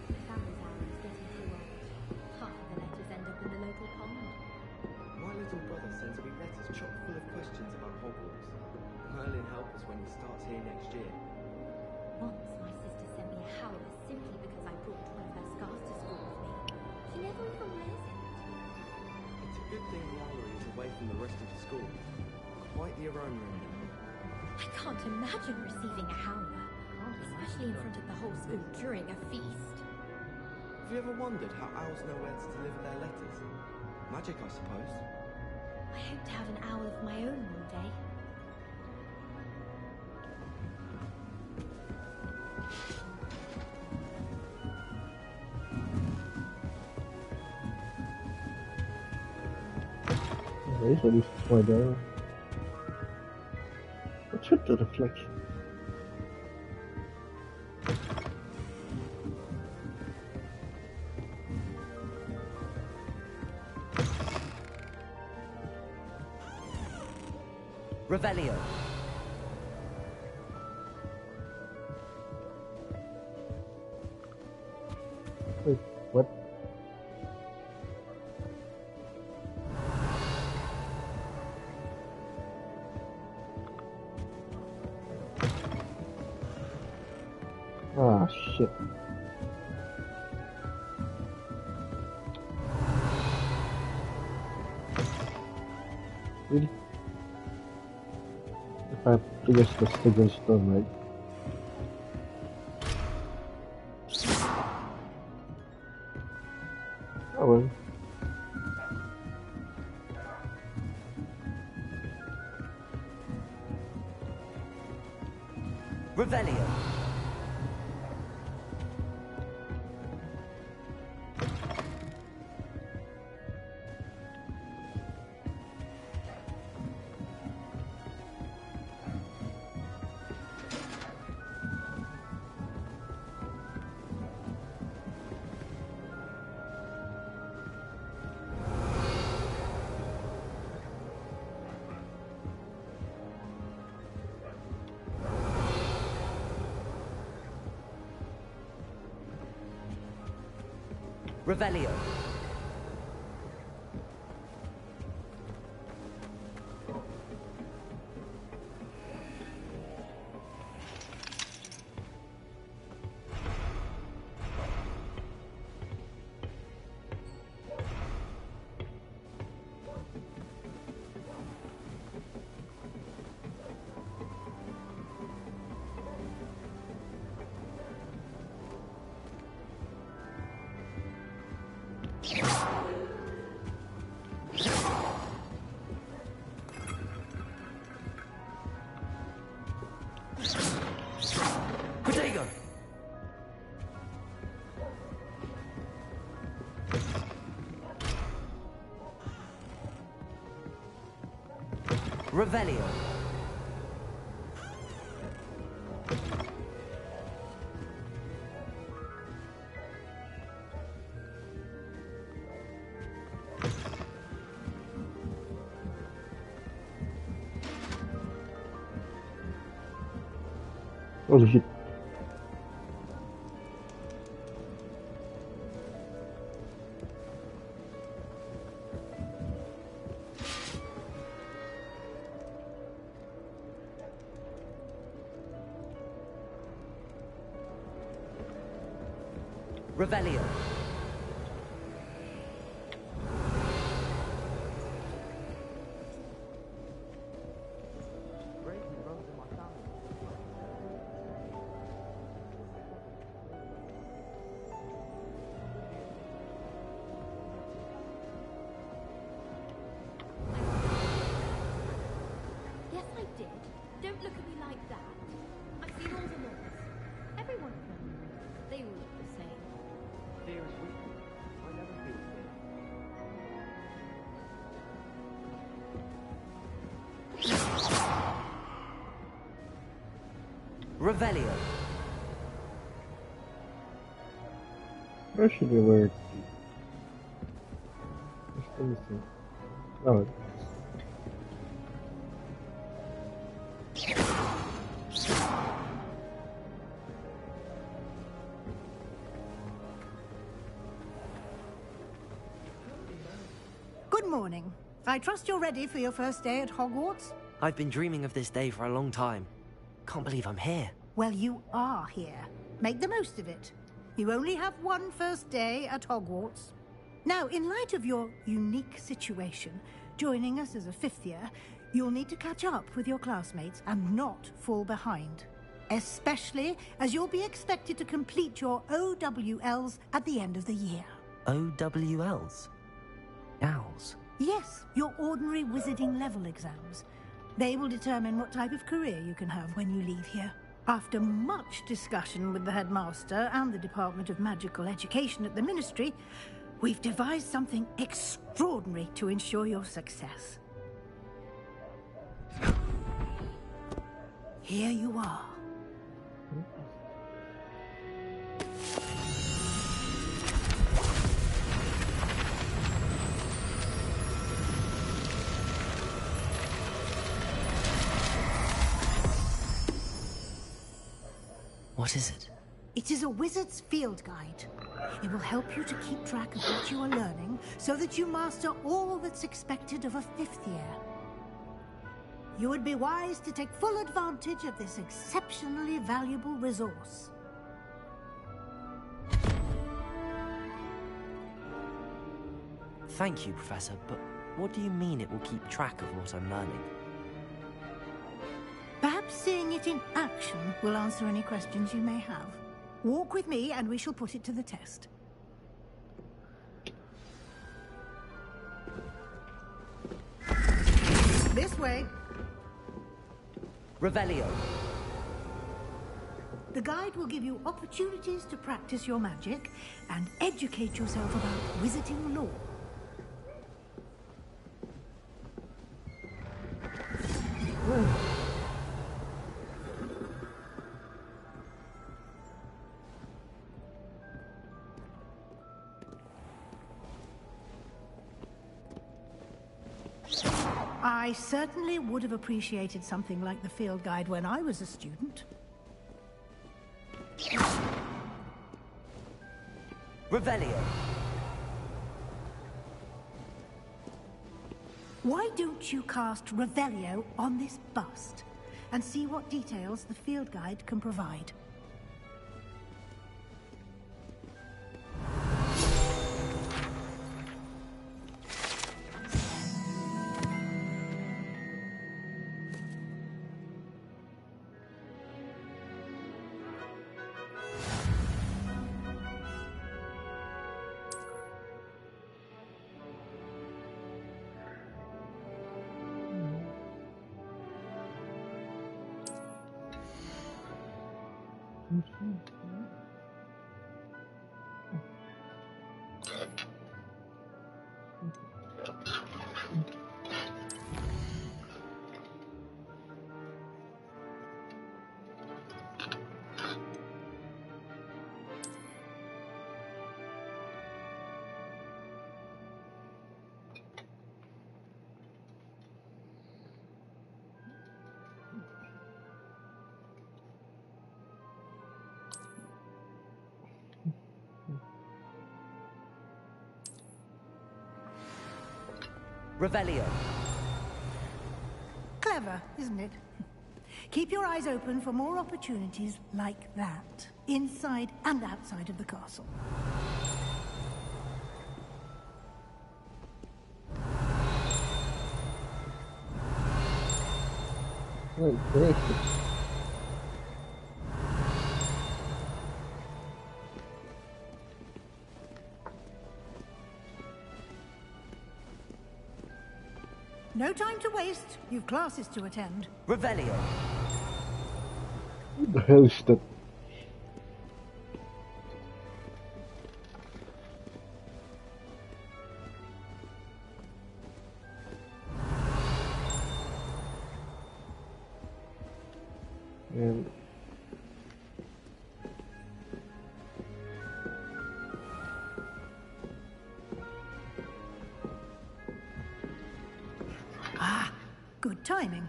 The family's hour is getting too old. Half of the letters end up in the local pond. My little brother sends me letters chock full of questions about Hogwarts. Merlin help us when he starts here next year. Once, my sister sent me a howler simply because I brought one of her scarves to school with me. She never even wears it. It's a good thing the owlet is away from the rest of the school. Quite the aroma in there. I can't imagine receiving a howler, especially in front of the whole school during a feast. Have you ever wondered how owls know where to deliver their letters? Magic, I suppose. I hope to have an owl of my own one day. Okay, so this is why there. What's with the reflection? Revelio. Wait, what? Ah, shit. Really? If I have to guess the Stigger Stone, right? Oh well. Revelio. Revelio. Revelio. Holy shit. Revelio. Yes, I did. Don't look at me like that. I've seen all the laws. Every one of them. They all look the same. Fear is weakness. I never feel fear. Revelio. Where should we wear it? Let me see. Oh. Good morning. I trust you're ready for your first day at Hogwarts? I've been dreaming of this day for a long time. Can't believe I'm here. Well, you are here. Make the most of it. You only have one first day at Hogwarts. Now, in light of your unique situation, joining us as a fifth year, you'll need to catch up with your classmates and not fall behind. Especially as you'll be expected to complete your OWLs at the end of the year. OWLs? Owls? Yes, your ordinary wizarding level exams. They will determine what type of career you can have when you leave here. After much discussion with the headmaster and the Department of Magical Education at the Ministry, we've devised something extraordinary to ensure your success. Here you are. What is it? It is a wizard's field guide. It will help you to keep track of what you are learning so that you master all that's expected of a fifth year. You would be wise to take full advantage of this exceptionally valuable resource. Thank you, Professor, but what do you mean it will keep track of what I'm learning? Perhaps seeing it in action will answer any questions you may have. Walk with me and we shall put it to the test. This way. Revelio. The guide will give you opportunities to practice your magic and educate yourself about wizarding lore. I certainly would have appreciated something like the field guide when I was a student. Revelio. Why don't you cast Revelio on this bust and see what details the field guide can provide? Revelio. Clever, isn't it? Keep your eyes open for more opportunities like that, inside and outside of the castle. Great. No time to waste. You've classes to attend. Revelio. What the hell is that? And Good timing.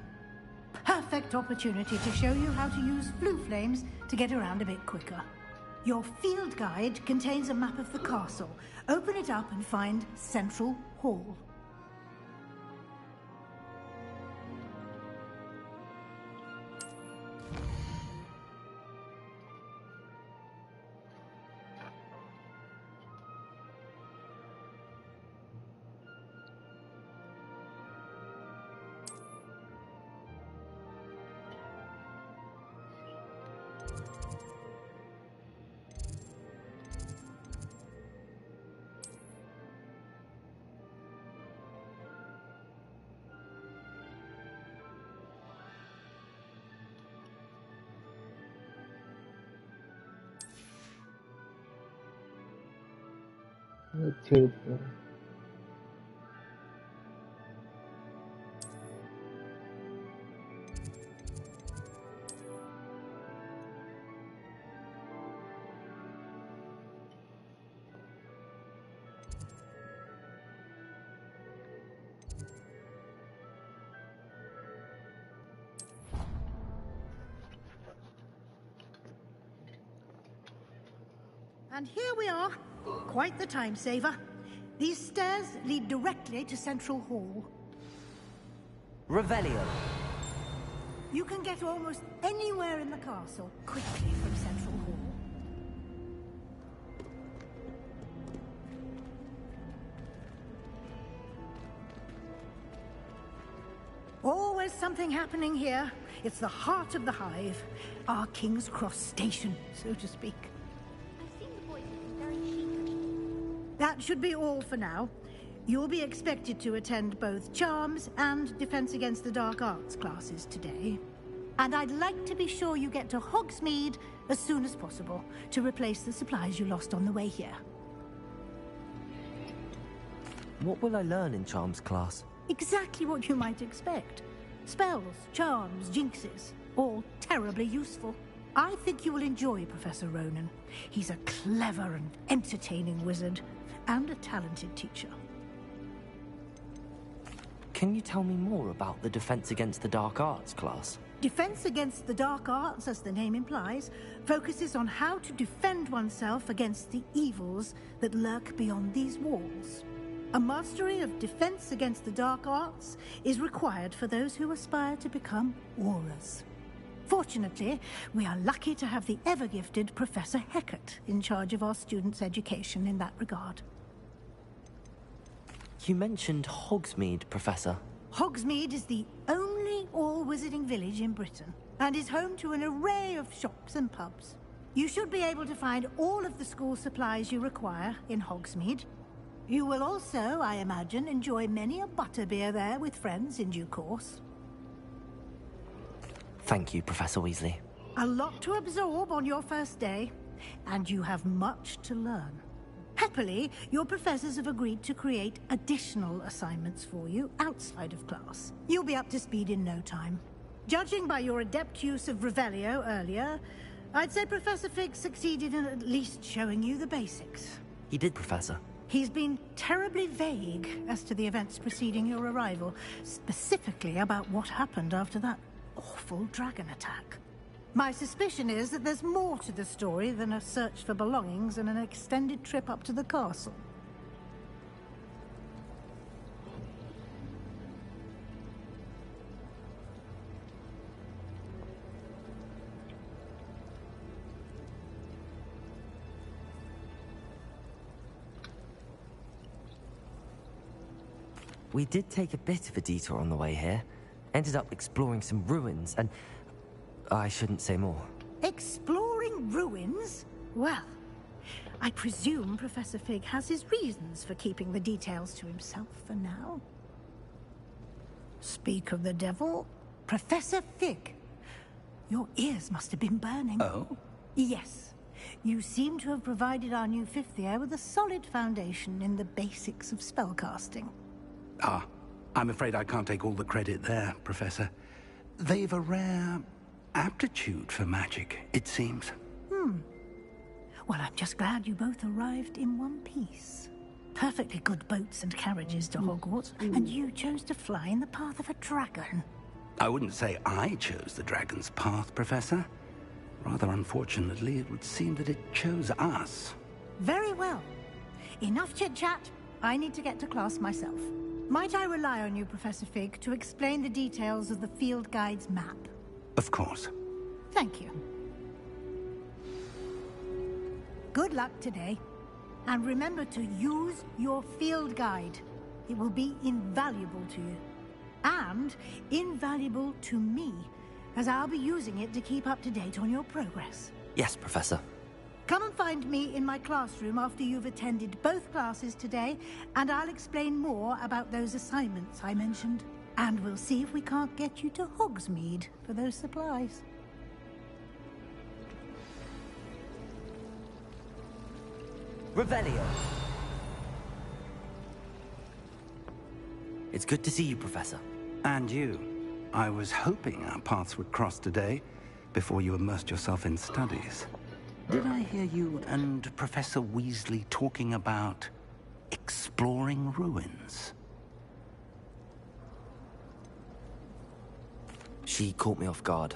Perfect opportunity to show you how to use flue flames to get around a bit quicker. Your field guide contains a map of the castle. Open it up and find Central Hall. that's it. And here we are. Quite the time saver. These stairs lead directly to Central Hall. Revelio. You can get almost anywhere in the castle quickly from Central Hall. Always something happening here. It's the heart of the hive. Our King's Cross station, so to speak. That should be all for now. You'll be expected to attend both Charms and Defense Against the Dark Arts classes today. And I'd like to be sure you get to Hogsmeade as soon as possible to replace the supplies you lost on the way here. What will I learn in Charms class? Exactly what you might expect. Spells, charms, jinxes, all terribly useful. I think you will enjoy Professor Ronan. He's a clever and entertaining wizard, and a talented teacher. Can you tell me more about the Defense Against the Dark Arts class? Defense Against the Dark Arts, as the name implies, focuses on how to defend oneself against the evils that lurk beyond these walls. A mastery of defense against the dark arts is required for those who aspire to become auras. Fortunately, we are lucky to have the ever-gifted Professor Hecat in charge of our students' education in that regard. You mentioned Hogsmeade, Professor. Hogsmeade is the only all-wizarding village in Britain, and is home to an array of shops and pubs. You should be able to find all of the school supplies you require in Hogsmeade. You will also, I imagine, enjoy many a butterbeer there with friends in due course. Thank you, Professor Weasley. A lot to absorb on your first day, and you have much to learn. Happily, your professors have agreed to create additional assignments for you outside of class. You'll be up to speed in no time. Judging by your adept use of Revelio earlier, I'd say Professor Fig succeeded in at least showing you the basics. He did, Professor. He's been terribly vague as to the events preceding your arrival, specifically about what happened after that awful dragon attack. My suspicion is that there's more to the story than a search for belongings and an extended trip up to the castle. We did take a bit of a detour on the way here. Ended up exploring some ruins and... I shouldn't say more. Exploring ruins? Well, I presume Professor Fig has his reasons for keeping the details to himself for now. Speak of the devil, Professor Fig. Your ears must have been burning. Oh? Yes. You seem to have provided our new fifth year with a solid foundation in the basics of spellcasting. Ah, I'm afraid I can't take all the credit there, Professor. They've a rare aptitude for magic, it seems. Well, I'm just glad you both arrived in one piece. Perfectly good boats and carriages to Hogwarts, and you chose to fly in the path of a dragon. I wouldn't say I chose the dragon's path, Professor. Rather unfortunately, it would seem that it chose us. Very well. Enough chit-chat. I need to get to class myself. Might I rely on you, Professor Fig, to explain the details of the field guide's map? Of course. Thank you. Good luck today. And remember to use your field guide. It will be invaluable to you. And invaluable to me, as I'll be using it to keep up to date on your progress. Yes, Professor. Come and find me in my classroom after you've attended both classes today, and I'll explain more about those assignments I mentioned. And we'll see if we can't get you to Hogsmeade for those supplies. Revelio. It's good to see you, Professor. And you. I was hoping our paths would cross today, before you immersed yourself in studies. Did I hear you and Professor Weasley talking about exploring ruins? She caught me off guard.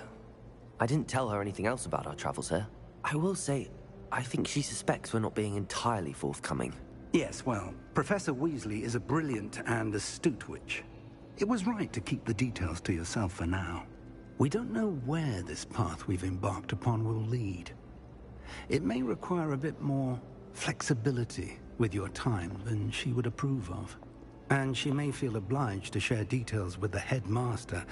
I didn't tell her anything else about our travels here. I will say, I think she suspects we're not being entirely forthcoming. Yes, well, Professor Weasley is a brilliant and astute witch. It was right to keep the details to yourself for now. We don't know where this path we've embarked upon will lead. It may require a bit more flexibility with your time than she would approve of. And she may feel obliged to share details with the headmaster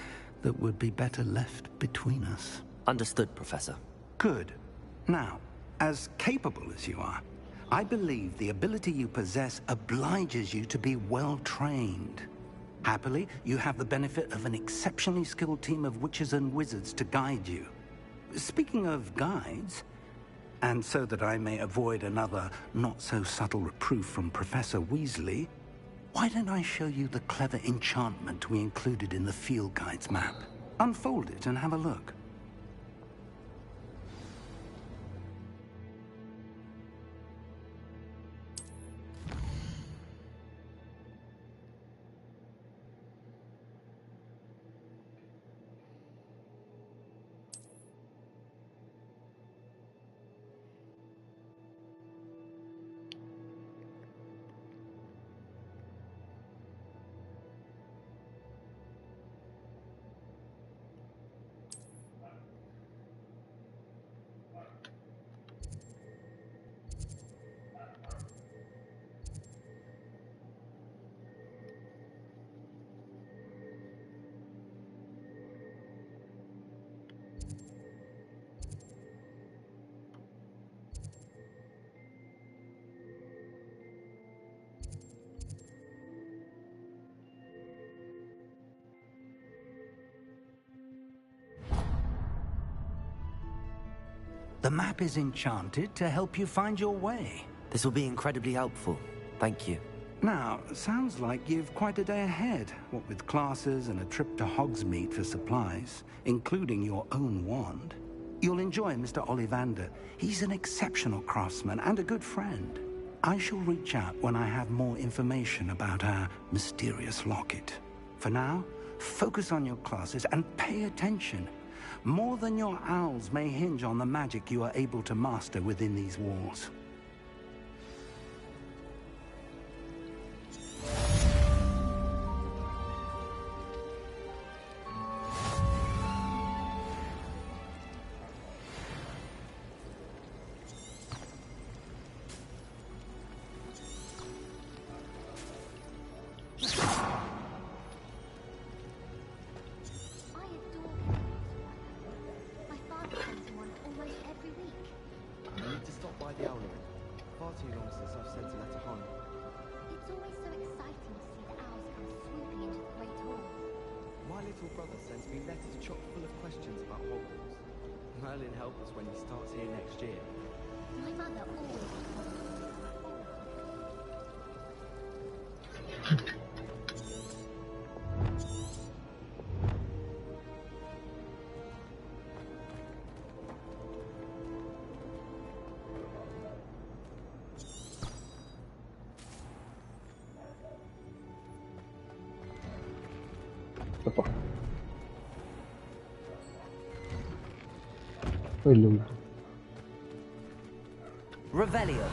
that would be better left between us. Understood, Professor. Good. Now, as capable as you are, I believe the ability you possess obliges you to be well-trained. Happily, you have the benefit of an exceptionally skilled team of witches and wizards to guide you. Speaking of guides, and so that I may avoid another not-so-subtle reproof from Professor Weasley, why don't I show you the clever enchantment we included in the field guide's map? Unfold it and have a look. The map is enchanted to help you find your way. This will be incredibly helpful. Thank you. Now, sounds like you've quite a day ahead, what with classes and a trip to Hogsmeade for supplies, including your own wand. You'll enjoy Mr. Ollivander. He's an exceptional craftsman and a good friend. I shall reach out when I have more information about our mysterious locket. For now, focus on your classes and pay attention. More than your owls may hinge on the magic you are able to master within these walls. Brother sends me letters chock full of questions about Hogwarts. Merlin help us when he starts here next year. My mother always Apa? Belum. Revelio.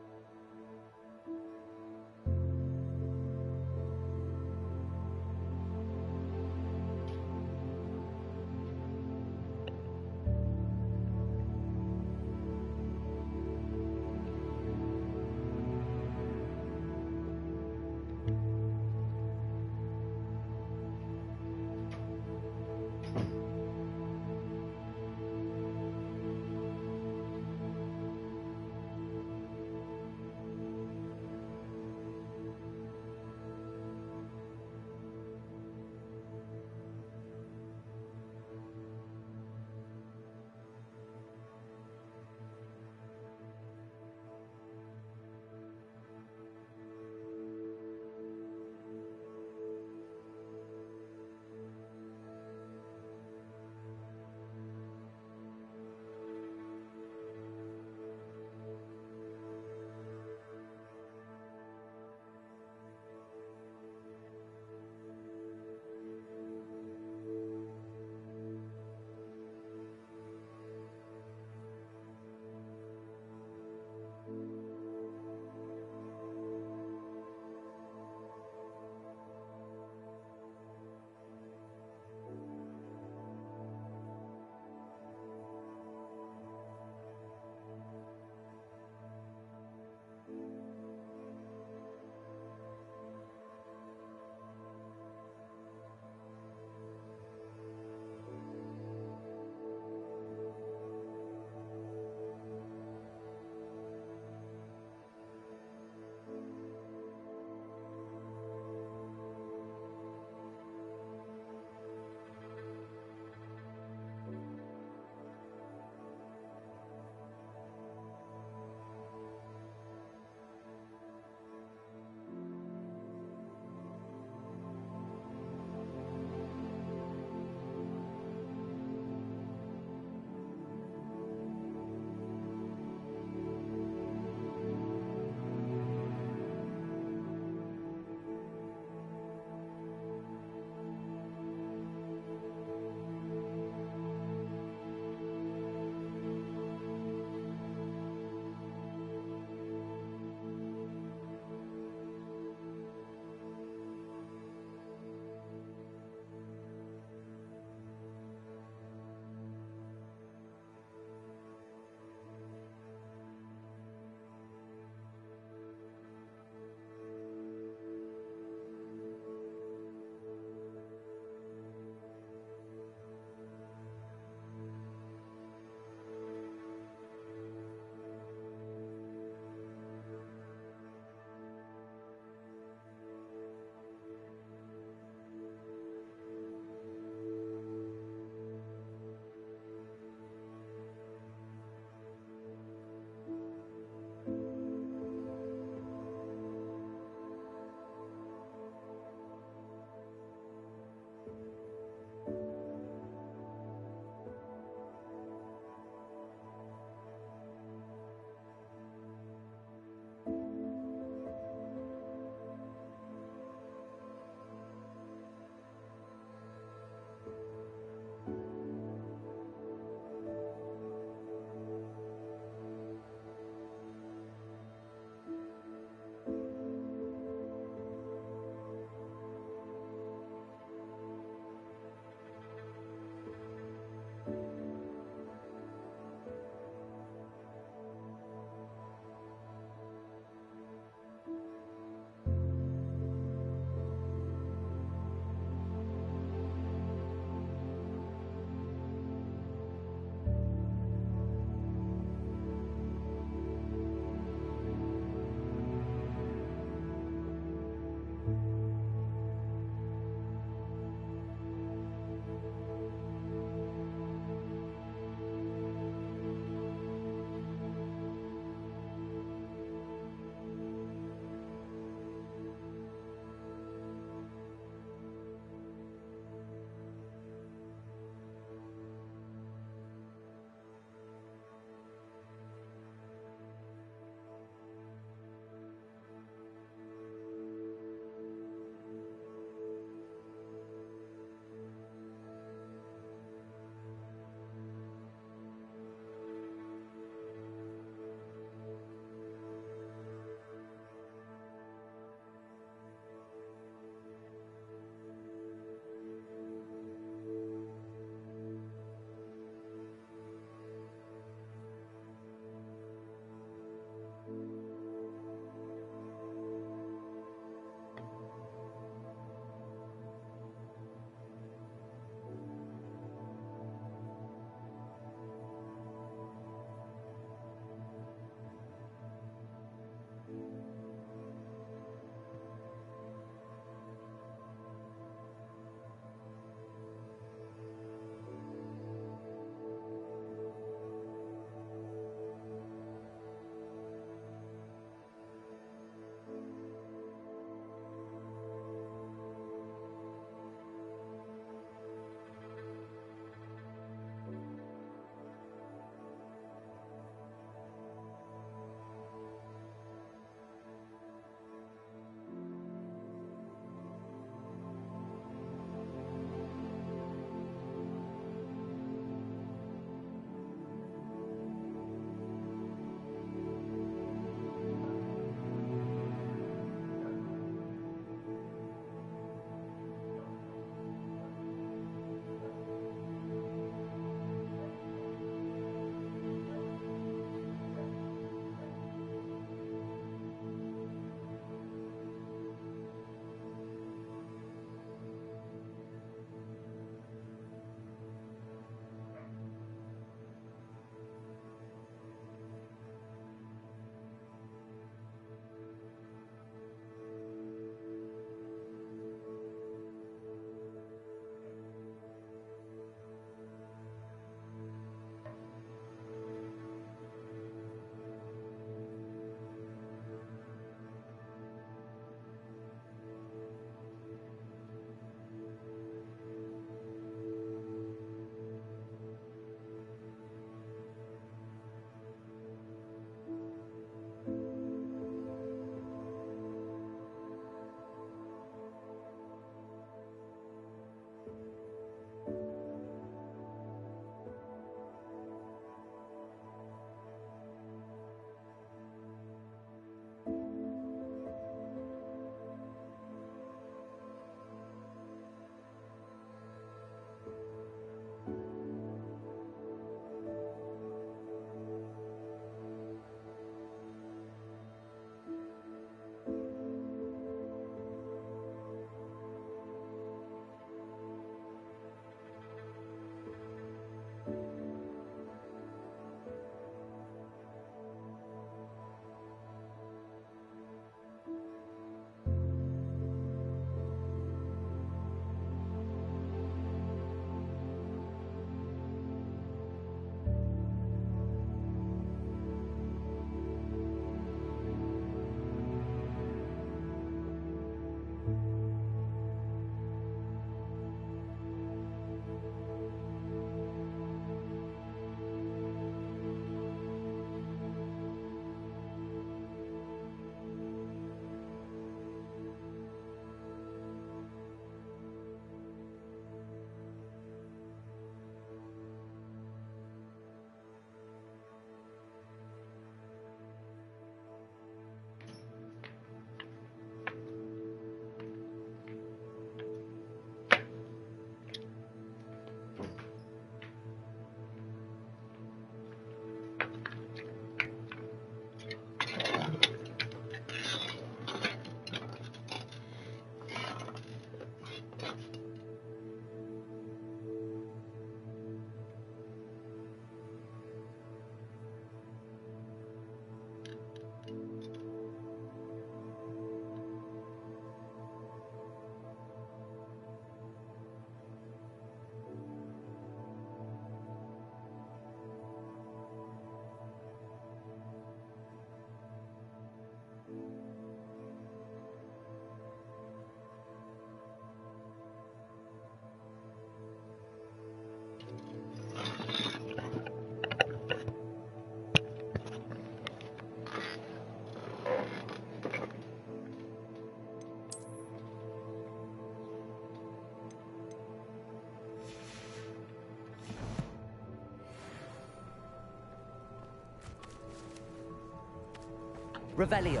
Revelio.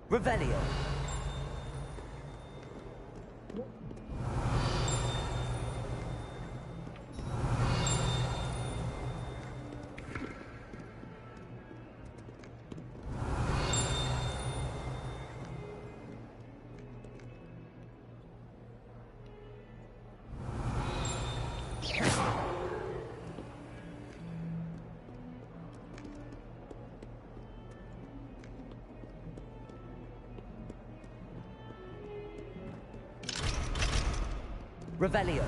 Revelio. Revelio.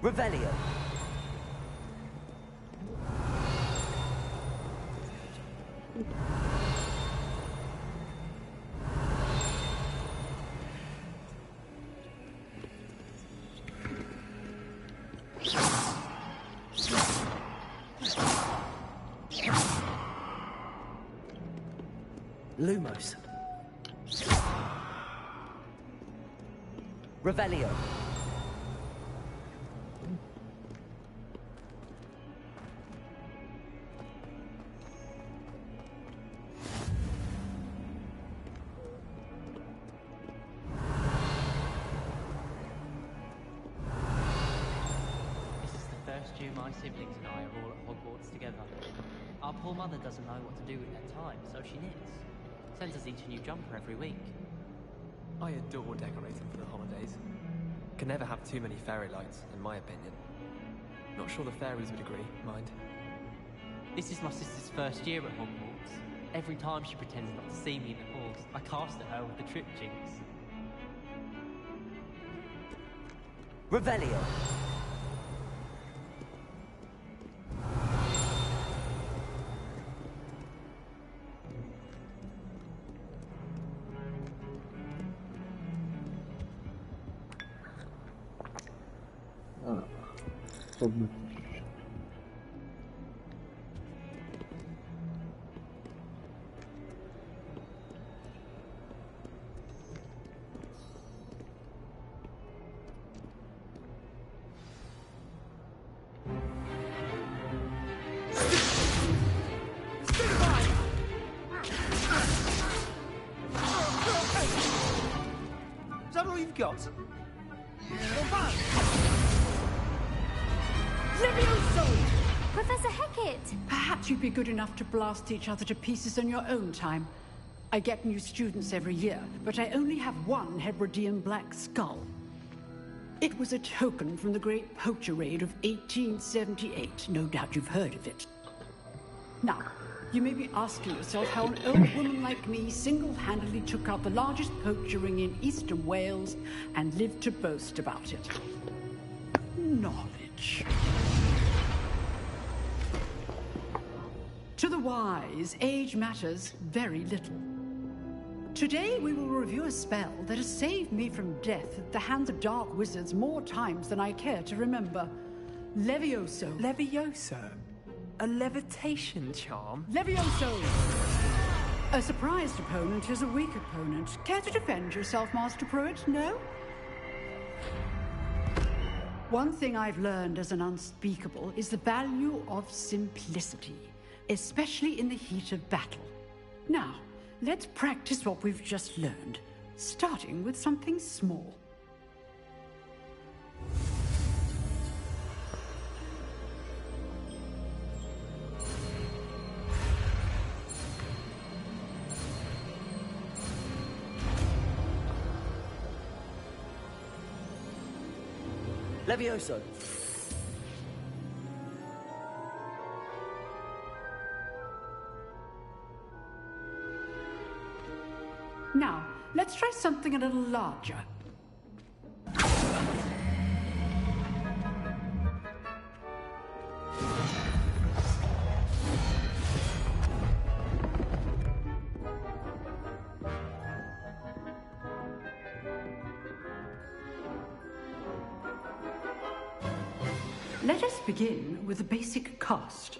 Revelio. Lumos. Revelio. Year my siblings and I are all at Hogwarts together. Our poor mother doesn't know what to do with her time, so she knits. Sends us each a new jumper every week. I adore decorating for the holidays. Can never have too many fairy lights, in my opinion. Not sure the fairies would agree, mind. This is my sister's first year at Hogwarts. Every time she pretends not to see me in the halls, I cast at her with the trip jinx. Revelio. Submit. Is that all you've got? Professor Hecat! Perhaps you'd be good enough to blast each other to pieces on your own time. I get new students every year, but I only have one Hebridean black skull. It was a token from the Great Poacher Raid of 1878. No doubt you've heard of it. Now, you may be asking yourself how an old woman like me single-handedly took out the largest poacher ring in eastern Wales and lived to boast about it. Knowledge. To the wise, age matters very little. Today we will review a spell that has saved me from death at the hands of dark wizards more times than I care to remember. Levioso. Levioso? A levitation charm? Levioso! A surprised opponent is a weak opponent. Care to defend yourself, Master Pruitt? No? One thing I've learned as an unspeakable is the value of simplicity, especially in the heat of battle. Now, let's practice what we've just learned. starting with something small. Levioso. Now, let's try something a little larger. Let us begin with the basic cast.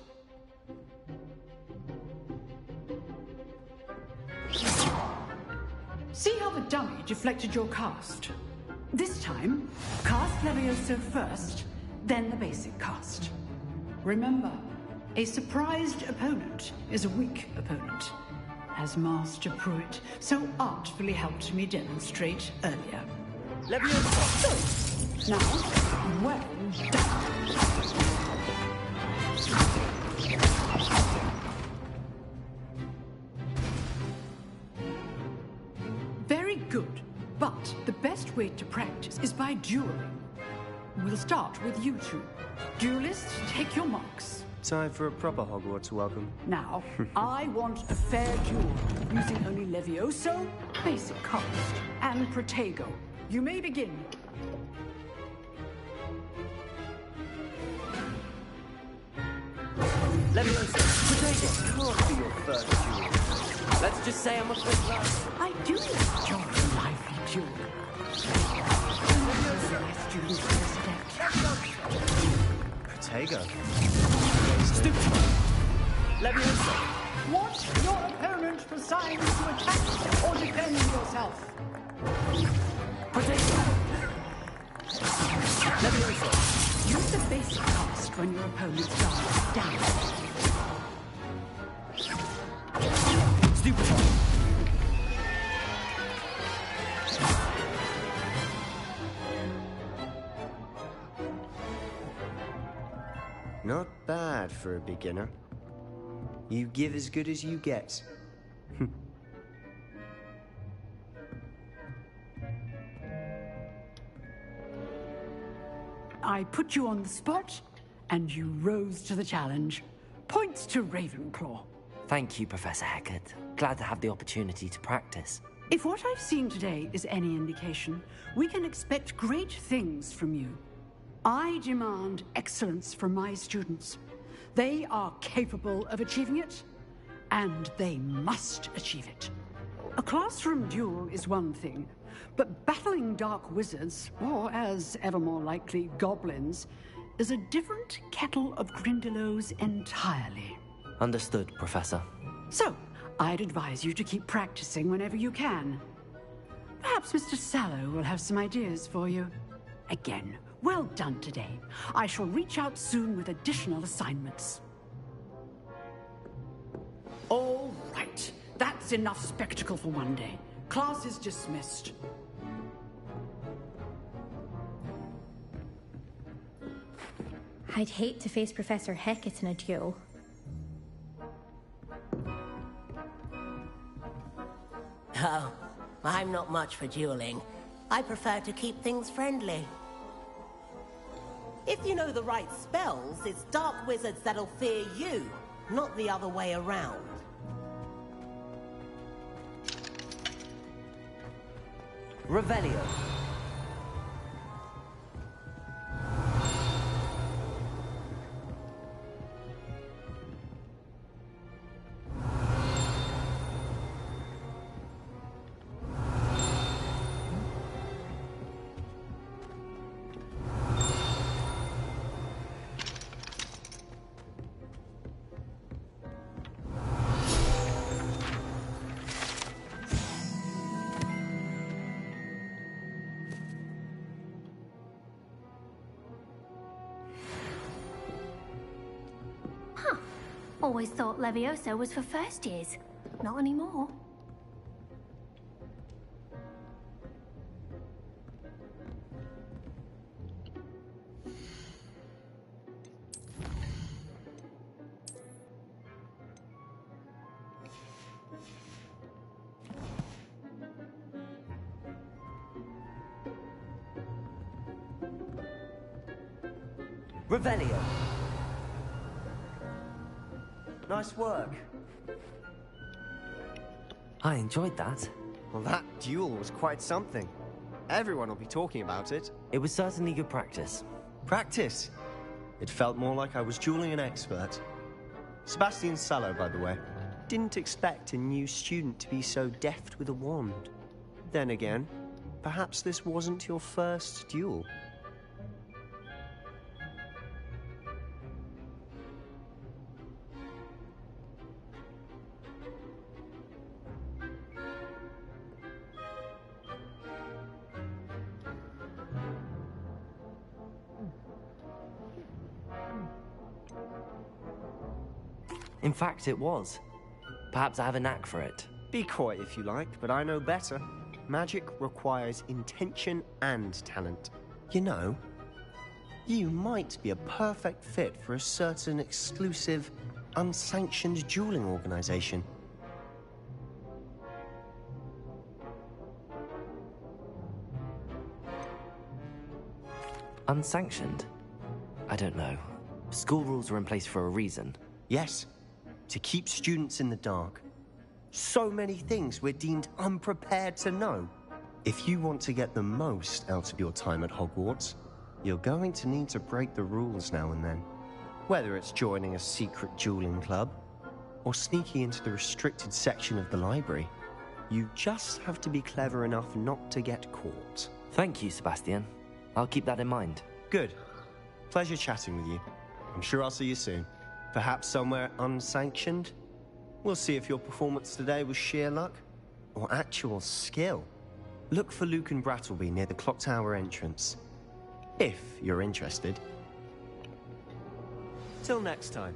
See how the dummy deflected your cast? This time, cast Levioso first, then the basic cast. Remember, a surprised opponent is a weak opponent, as Master Pruitt so artfully helped me demonstrate earlier. Levioso! Now, well done. Very good, but the best way to practice is by dueling. We'll start with you two. Duelists, take your marks. Time for a proper Hogwarts welcome. Now, I want a fair duel, using only Levioso, basic cast, and Protego. You may begin. Levioso, Protego can't be your first duel. Let's just say I'm a quick lad. I do enjoy a lively duel. Protego. Stupid. Levioso. Want your opponent for signs to attack or defend yourself? Protego. Levioso. Use the basic cast when your opponent's guard is down. Stupid. Not bad for a beginner. You give as good as you get. I put you on the spot, and you rose to the challenge. Points to Ravenclaw. Thank you, Professor Hecat. Glad to have the opportunity to practice. If what I've seen today is any indication, we can expect great things from you. I demand excellence from my students. They are capable of achieving it, and they must achieve it. A classroom duel is one thing, but battling dark wizards, or as ever more likely, goblins, is a different kettle of Grindylows entirely. Understood, Professor. So, I'd advise you to keep practicing whenever you can. Perhaps Mr. Sallow will have some ideas for you. Again, well done today. I shall reach out soon with additional assignments. All right. That's enough spectacle for one day. Class is dismissed. I'd hate to face Professor Hecat in a duel. Oh, I'm not much for dueling. I prefer to keep things friendly. If you know the right spells, it's dark wizards that'll fear you, not the other way around. Revelio. Always thought Levioso was for first years. Not anymore. Revelio. Nice work. I enjoyed that. Well, that duel was quite something. Everyone will be talking about it. It was certainly good practice. Practice? It felt more like I was dueling an expert. Sebastian Sallow, by the way. Didn't expect a new student to be so deft with a wand. Then again, perhaps this wasn't your first duel. In fact, it was. Perhaps I have a knack for it. Be coy if you like, but I know better. Magic requires intention and talent. You know, you might be a perfect fit for a certain exclusive, unsanctioned dueling organization. Unsanctioned? I don't know. School rules are in place for a reason. Yes, to keep students in the dark. So many things we're deemed unprepared to know. If you want to get the most out of your time at Hogwarts, you're going to need to break the rules now and then. Whether it's joining a secret dueling club, or sneaking into the restricted section of the library, you just have to be clever enough not to get caught. Thank you, Sebastian. I'll keep that in mind. Good. Pleasure chatting with you. I'm sure I'll see you soon. Perhaps somewhere unsanctioned? We'll see if your performance today was sheer luck or actual skill. Look for Luke and Brattleby near the clock tower entrance, if you're interested. Till next time.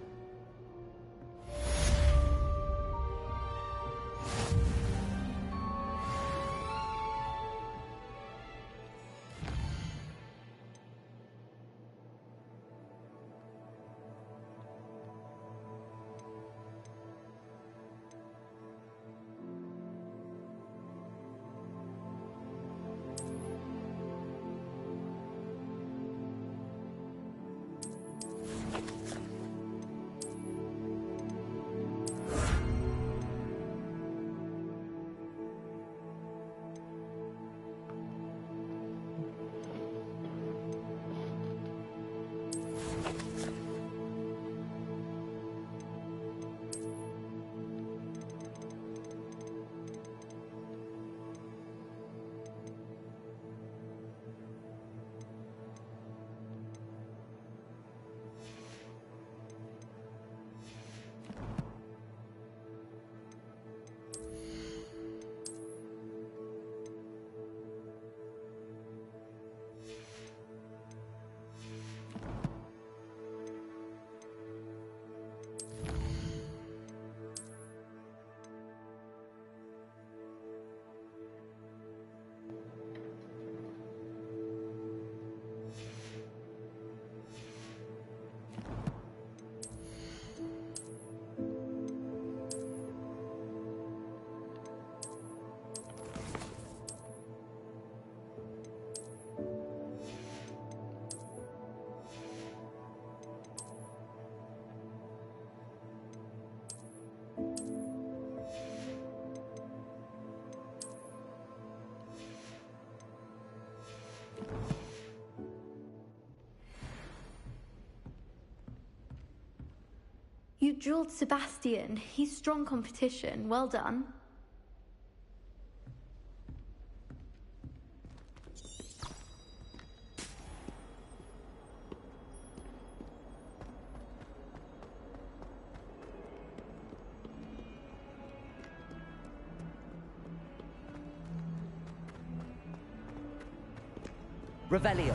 You drilled Sebastian. He's strong competition. Well done. Revelio.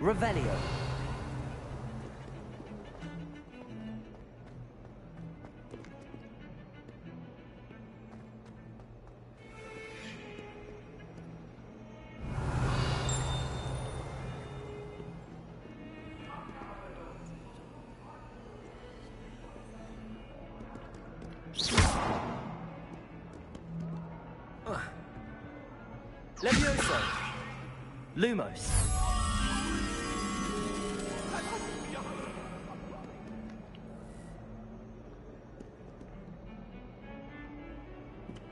Revelio. Levioso. Lumos.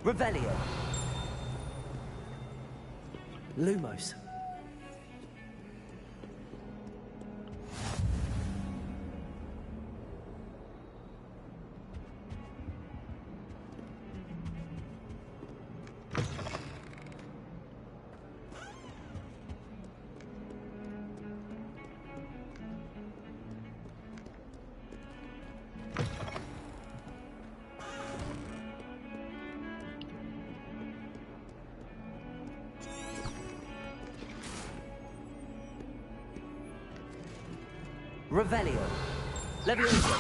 Revelio. Lumos. Revelio. Levioso.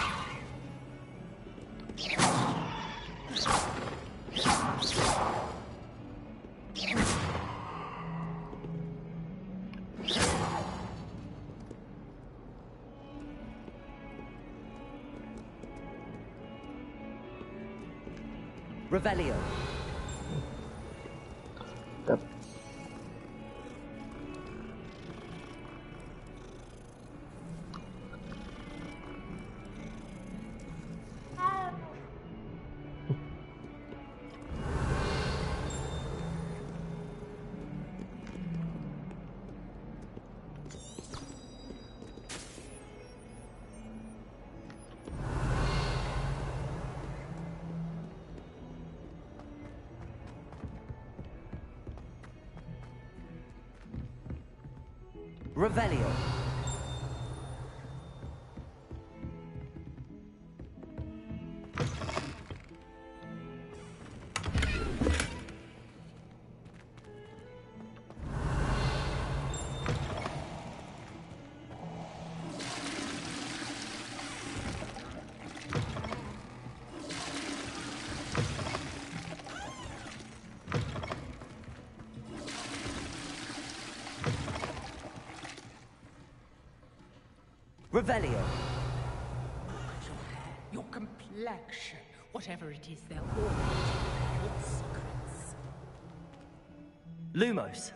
Revelio. Yep. Revelio. Revelio. Your complexion, whatever it is, they'll all your secrets. Lumos.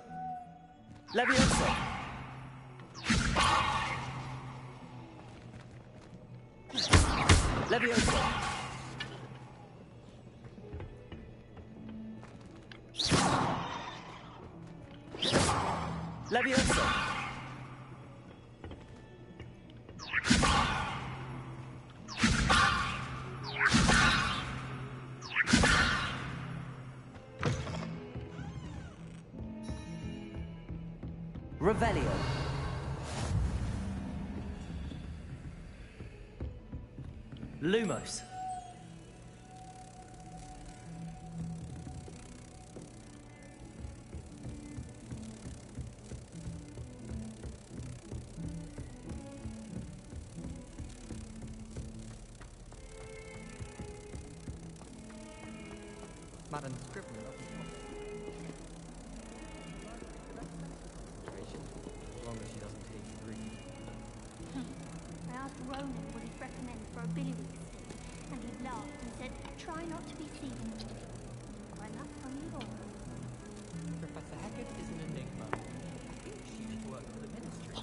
Levioso. Levioso. Levioso. Revelio. Lumos. Madam Scrivener of the situation, as long as she doesn't teach you read. I asked Ronan what he'd recommend for a billywig scene, and he laughed and said, try not to be seen. Well, enough from you all. Professor Hackett is an enigma. I think she used to work for the Ministry. I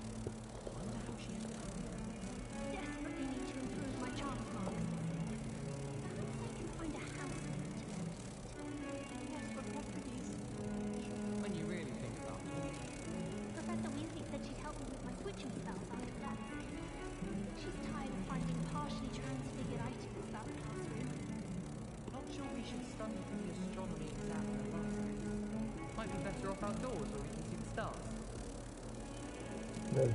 wonder how she ended up here. Desperately need to improve my chance marks. Perhaps I can find a house in it. Yes, but what goodies? When you really think about it. Professor Weasley said she'd help me with my switching spells after that. She's tired of finding partially transfigured items about the classroom. Not sure we should study for the astronomy exam in the classroom. Might be better off outdoors where we can see the stars. Then.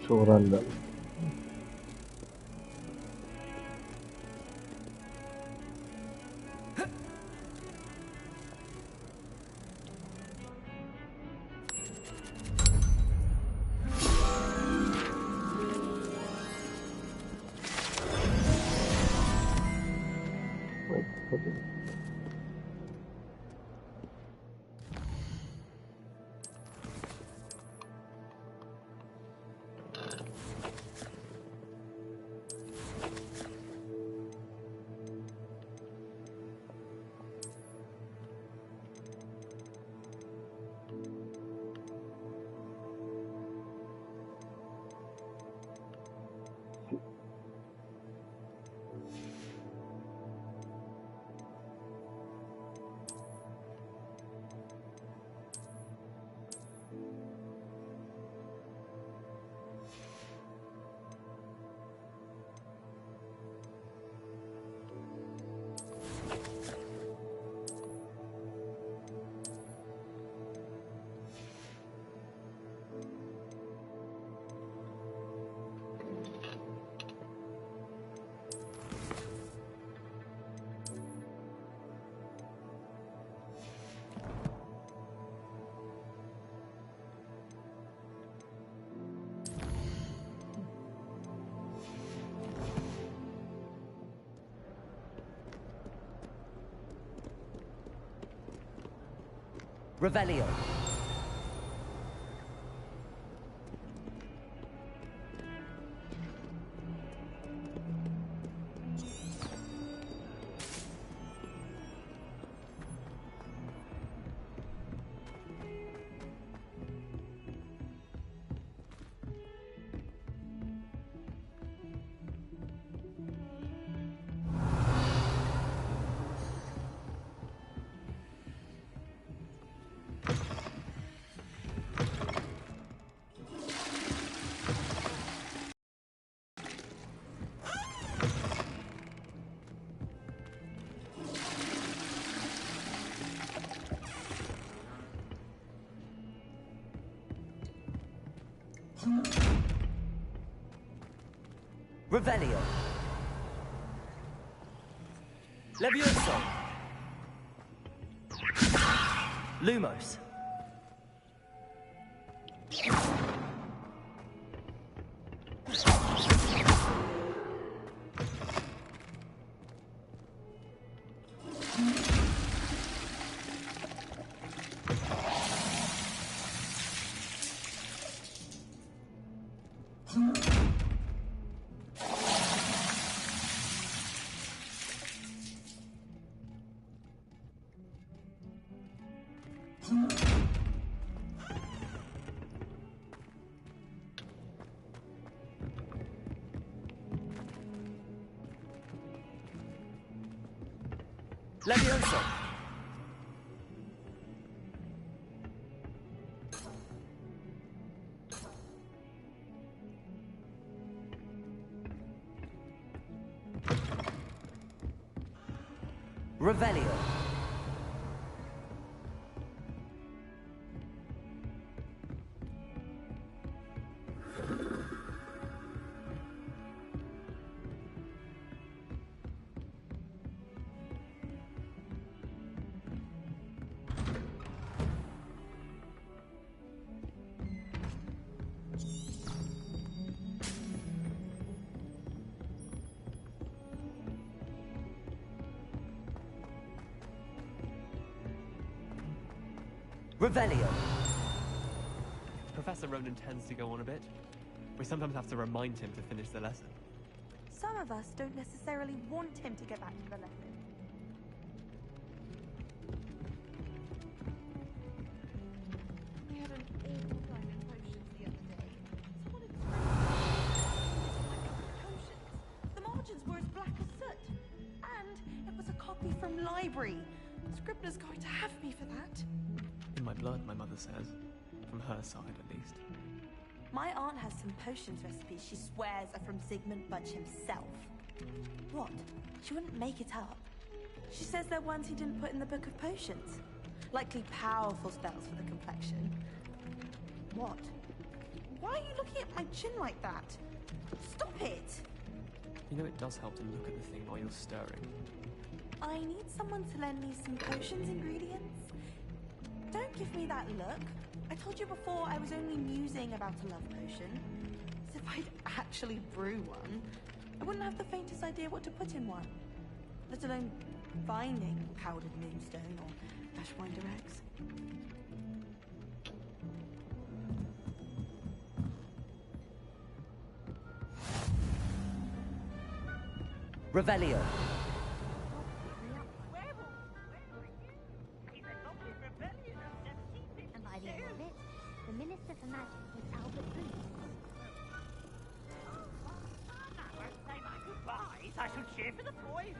So random. something? Revelio. Revelio. Levioso. Lumos. Levioso. Revelio. Revelio. Professor Ronan tends to go on a bit. We sometimes have to remind him to finish the lesson. Some of us don't necessarily want him to get back to the lesson. We had an all-diamond potions the other day. Someone had potions. The margins were as black as soot. And it was a copy from library. Scribner's going to have me for that. In my blood, my mother says. From her side, at least. My aunt has some potions recipes she swears are from Sigmund Budge himself. What? She wouldn't make it up. She says they're ones he didn't put in the book of potions. Likely powerful spells for the complexion. What? Why are you looking at my chin like that? Stop it! You know it does help to look at the thing while you're stirring. I need someone to lend me some potions ingredients. Don't give me that look. I told you before I was only musing about a love potion. As if I'd actually brew one. I wouldn't have the faintest idea what to put in one. Let alone finding powdered moonstone or ashwinder eggs. Revelio. And by the end of it, the Minister for Magic was Albert Booth. I won't say my goodbyes. I shall cheer for the boys.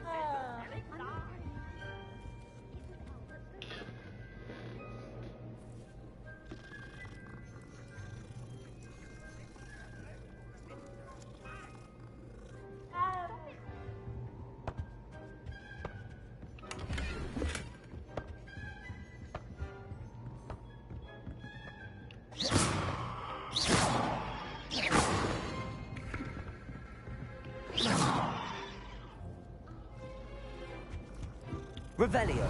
Revelio.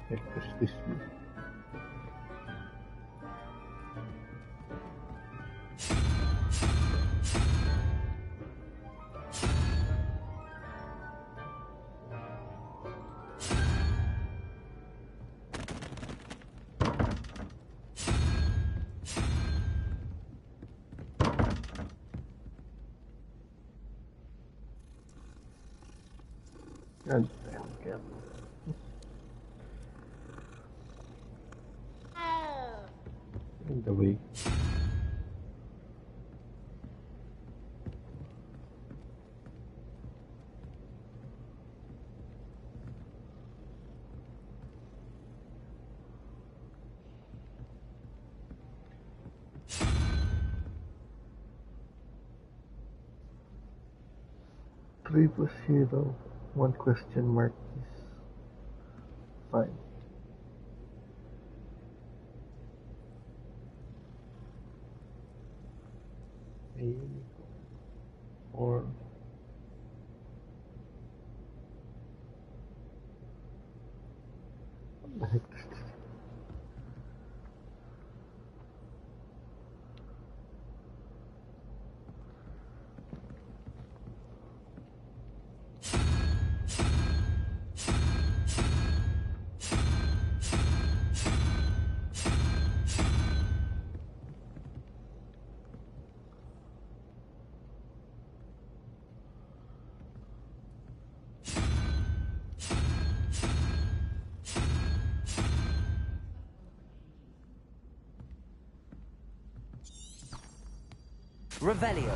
What does this do? God damn it. In the way. Three plus zero, one question mark is fine. Or what the heck is this? Revelio.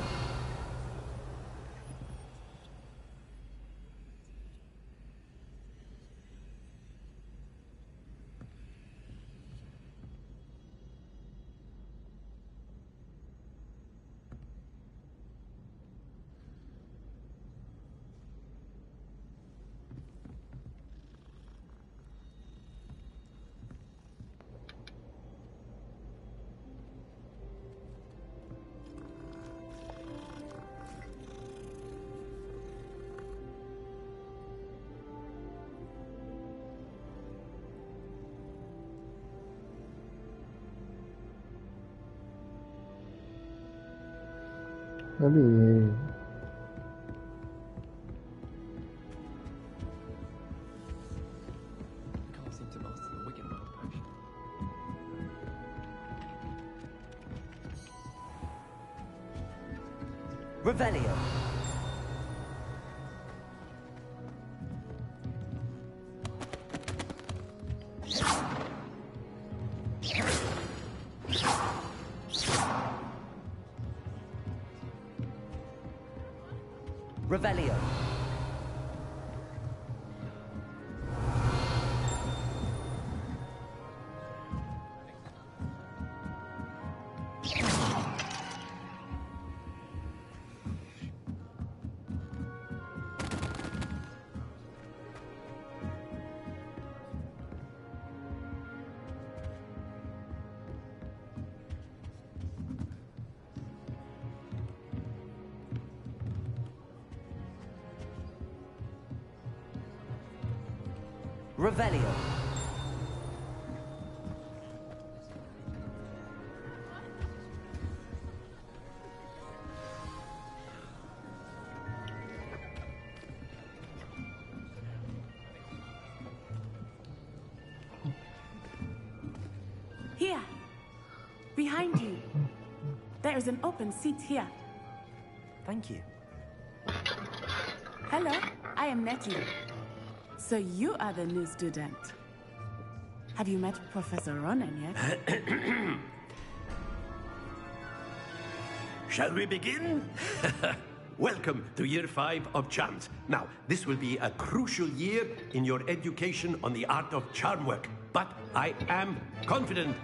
Maybe Can't seem to master the Wigan World potion. Revelio. Revelio. Revelio. Here. Behind you. There is an open seat here. Thank you. Hello, I am Nettie. So you are the new student. Have you met Professor Ronan yet? Shall we begin? Welcome to Year 5 of Charms. Now, this will be a crucial year in your education on the art of charm work. But I am confident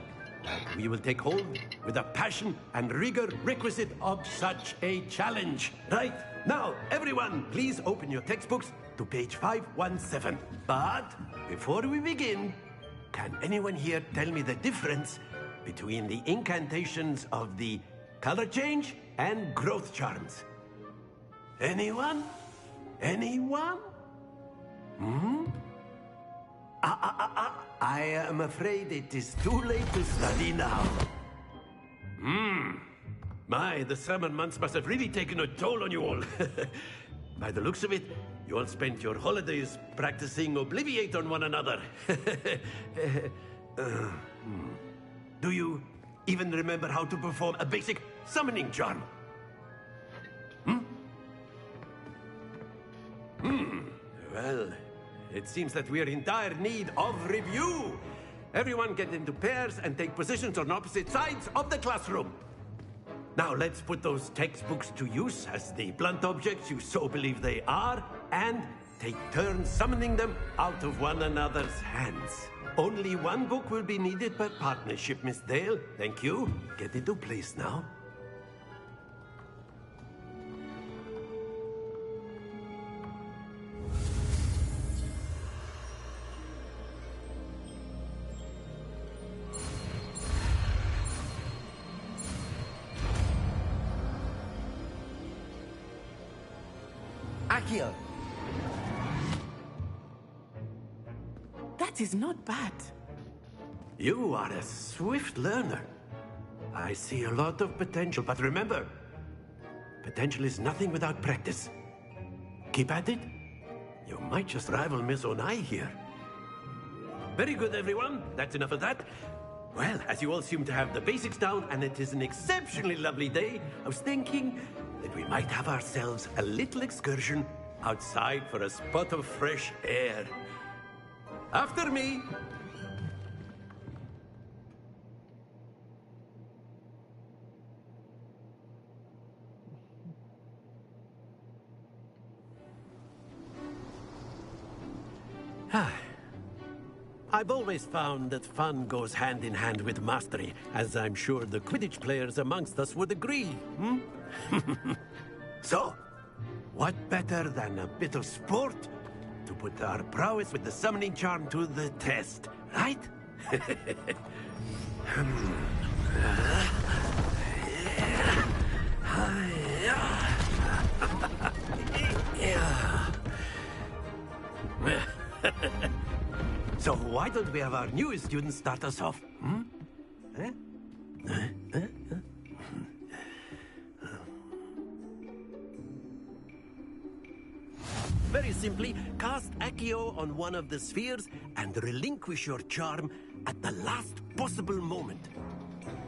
that we will take hold with the passion and rigor requisite of such a challenge. Right, now, everyone, please open your textbooks to page 517. But before we begin, can anyone here tell me the difference between the incantations of the color change and growth charms? Anyone? Anyone? Hmm? I am afraid it is too late to study now. My, the summer months must have really taken a toll on you all. By the looks of it, you all spent your holidays practicing Obliviate on one another. Do you even remember how to perform a basic summoning charm? Well, it seems that we are in dire need of review. Everyone get into pairs and take positions on opposite sides of the classroom. Now let's put those textbooks to use as the blunt objects you so believe they are, and take turns summoning them out of one another's hands. Only one book will be needed per partnership, Miss Dale. Thank you. Get into place now. Accio. That is not bad. You are a swift learner. I see a lot of potential, but remember, potential is nothing without practice. Keep at it. You might just rival Miss Onai here. Very good, everyone. That's enough of that. Well, as you all seem to have the basics down, and it is an exceptionally lovely day, I was thinking that we might have ourselves a little excursion outside for a spot of fresh air. After me. I've always found that fun goes hand in hand with mastery, as I'm sure the Quidditch players amongst us would agree. So, what better than a bit of sport to put our prowess with the summoning charm to the test, right? So why don't we have our newest student start us off? Very simply, cast Accio on one of the spheres and relinquish your charm at the last possible moment.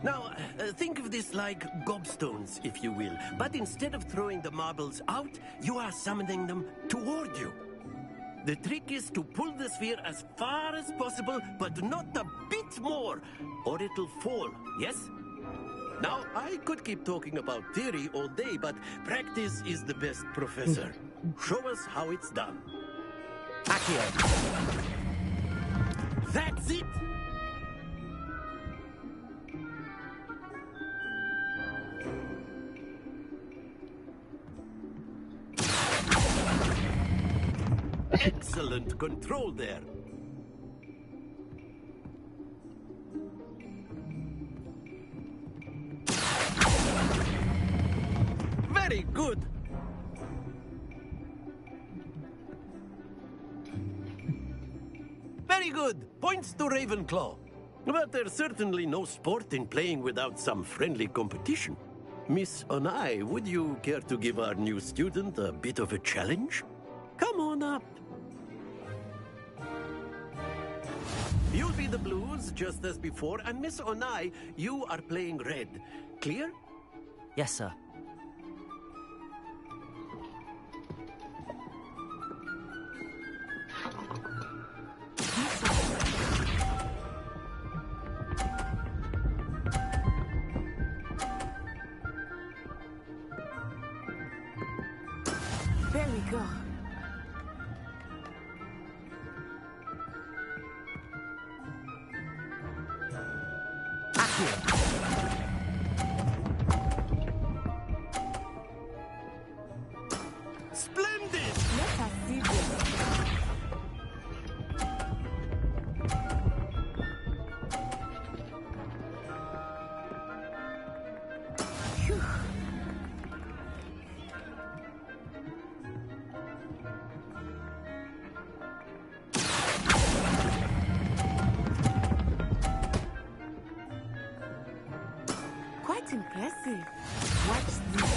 Now, think of this like gobstones, if you will. But instead of throwing the marbles out, you are summoning them toward you. The trick is to pull the sphere as far as possible, but not a bit more, or it'll fall, yes? Now, I could keep talking about theory all day, but practice is the best professor. Show us how it's done. Accio. That's it! Excellent control there. Very good. Very good. Points to Ravenclaw. But there's certainly no sport in playing without some friendly competition. Miss Onai, would you care to give our new student a bit of a challenge? Come on up. You'll be the blues, just as before, and Miss Onai, you are playing red. Clear? Yes, sir. There we go. Splendid! Let us see this. Phew. Quite impressive. Watch this.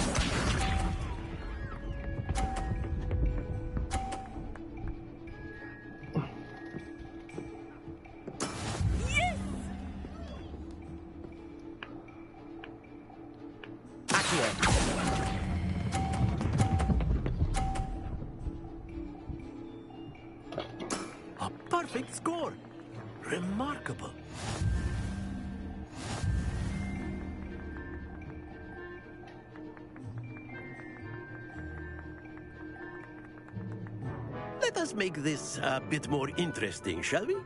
A perfect score. Remarkable. Let us make this a bit more interesting, shall we?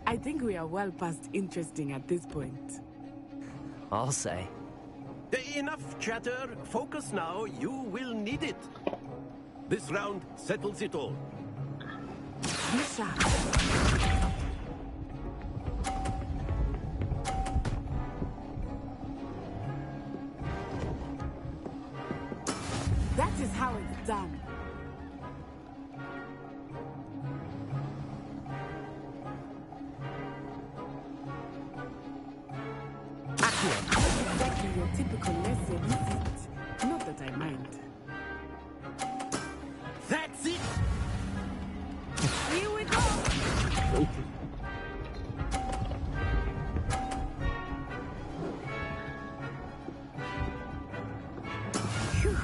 I think we are well past interesting at this point. I'll say. Enough chatter. Focus now. You will need it. This round settles it all. Be sharp. That is how it's done. Not exactly your typical lesson, is it? Not that I mind. That's it! Here we go! Phew.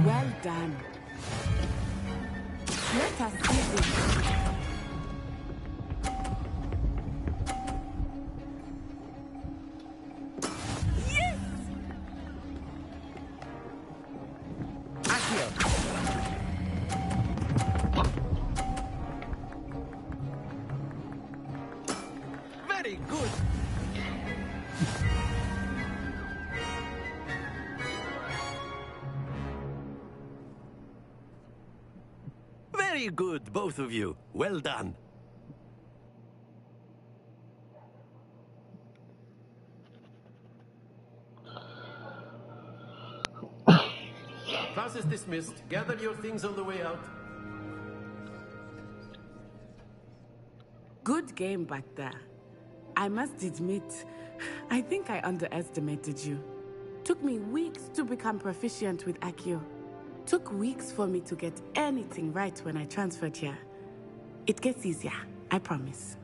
Well done. Let us see this. Yes! Very good. Very good, both of you. Well done. Class is dismissed. Gather your things on the way out. Good game back there. I must admit, I think I underestimated you. Took me weeks to become proficient with Accio. Took weeks for me to get anything right when I transferred here. It gets easier, I promise.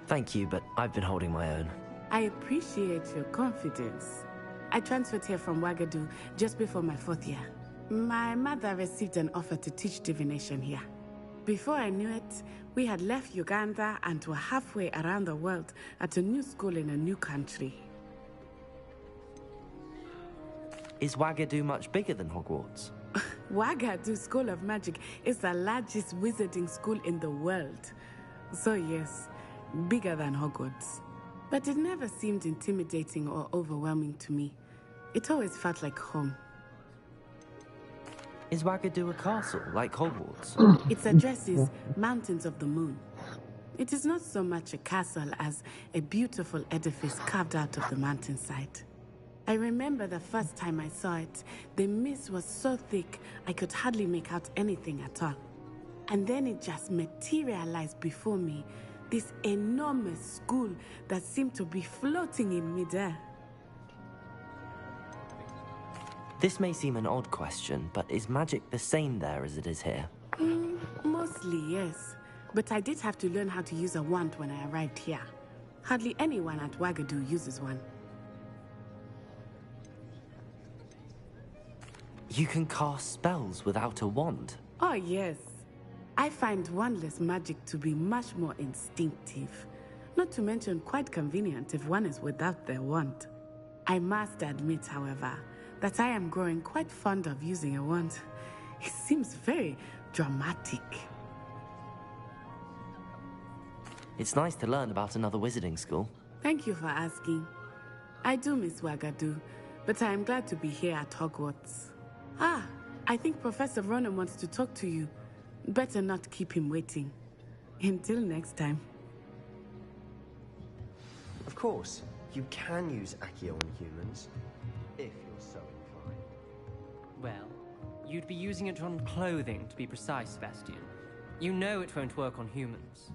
Thank you, but I've been holding my own. I appreciate your confidence. I transferred here from Wagadu just before my 4th year. My mother received an offer to teach divination here. Before I knew it, we had left Uganda and were halfway around the world at a new school in a new country. Is Wagadu much bigger than Hogwarts? Wagadu School of Magic is the largest wizarding school in the world. So yes, bigger than Hogwarts. But it never seemed intimidating or overwhelming to me. It always felt like home. Is Wagadu a castle, like Hogwarts? Its address is Mountains of the Moon. It is not so much a castle as a beautiful edifice carved out of the mountainside. I remember the first time I saw it, the mist was so thick I could hardly make out anything at all. And then it just materialized before me, this enormous school that seemed to be floating in midair. This may seem an odd question, but is magic the same there as it is here? Mostly, yes. But I did have to learn how to use a wand when I arrived here. Hardly anyone at Wagadu uses one. You can cast spells without a wand? Oh, yes. I find wandless magic to be much more instinctive. Not to mention quite convenient if one is without their wand. I must admit, however, that I am growing quite fond of using a wand. It seems very dramatic. It's nice to learn about another wizarding school. Thank you for asking. I do miss Wagadu, but I am glad to be here at Hogwarts. Ah, I think Professor Ronan wants to talk to you. Better not keep him waiting. Until next time. Of course, you can use Accio on humans, if you're so inclined. Well, you'd be using it on clothing, to be precise, Sebastian. You know it won't work on humans.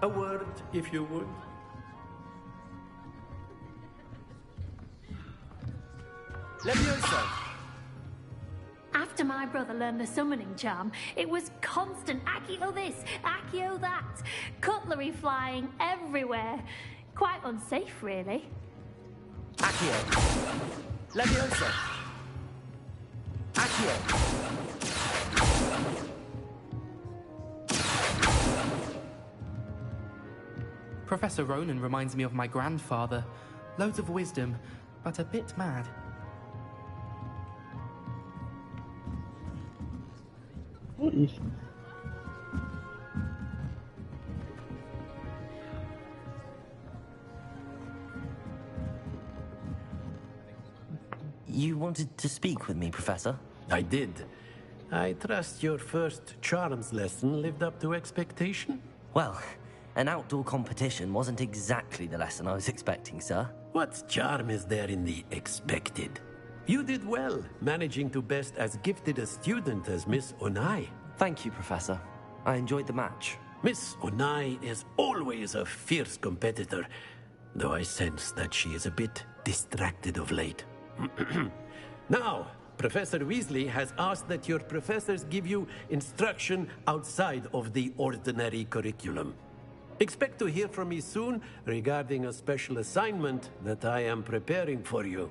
A word, if you would. Leviosa! After my brother learned the summoning charm, it was constant Accio this, Accio that. Cutlery flying everywhere. Quite unsafe, really. Accio! Leviosa! Accio! Professor Ronan reminds me of my grandfather. Loads of wisdom, but a bit mad. What is... You wanted to speak with me, Professor? I did. I trust your first charms lesson lived up to expectation? Well, an outdoor competition wasn't exactly the lesson I was expecting, sir. What charm is there in the expected? You did well, managing to best as gifted a student as Miss Onai. Thank you, Professor. I enjoyed the match. Miss Onai is always a fierce competitor, though I sense that she is a bit distracted of late. Now, Professor Weasley has asked that your professors give you instruction outside of the ordinary curriculum. Expect to hear from me soon regarding a special assignment that I am preparing for you.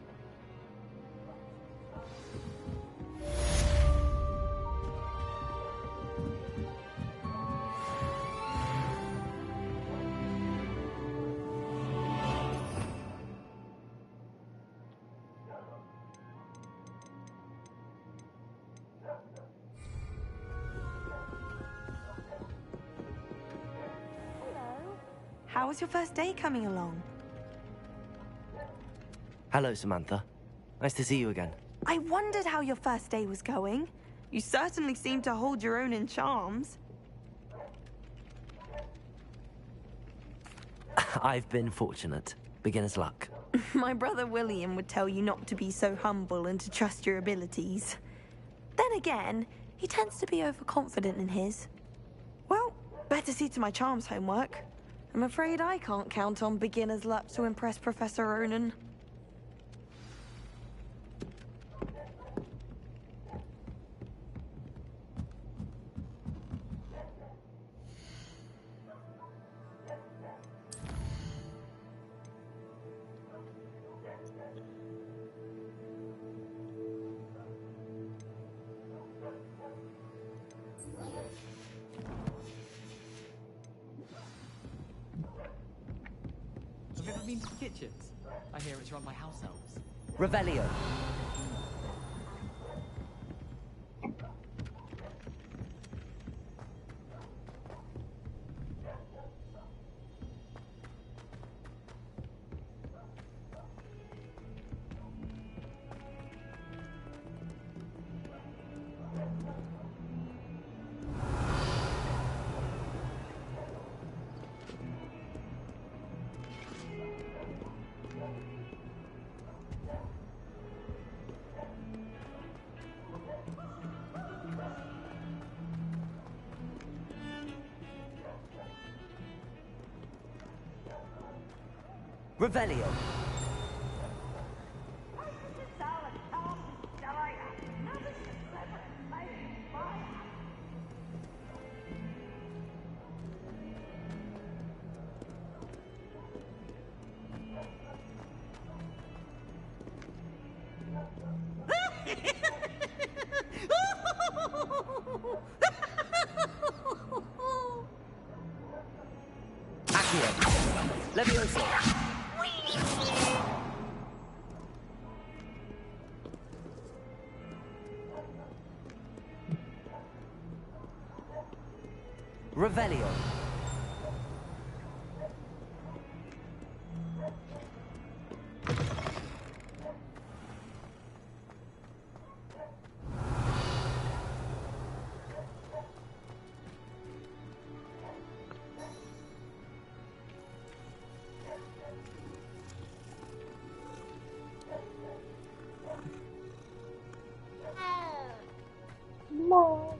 How was your first day coming along? Hello, Samantha. Nice to see you again. I wondered how your first day was going. You certainly seem to hold your own in charms. I've been fortunate. Beginner's luck. My brother William would tell you not to be so humble and to trust your abilities. Then again, he tends to be overconfident in his. Well, better see to my charms homework. I'm afraid I can't count on beginner's luck to impress Professor Ronan. Have you ever been to the kitchens? I hear it's run by house elves. Revelio. Revelio. Accio. Levioso. Revelio. Mom.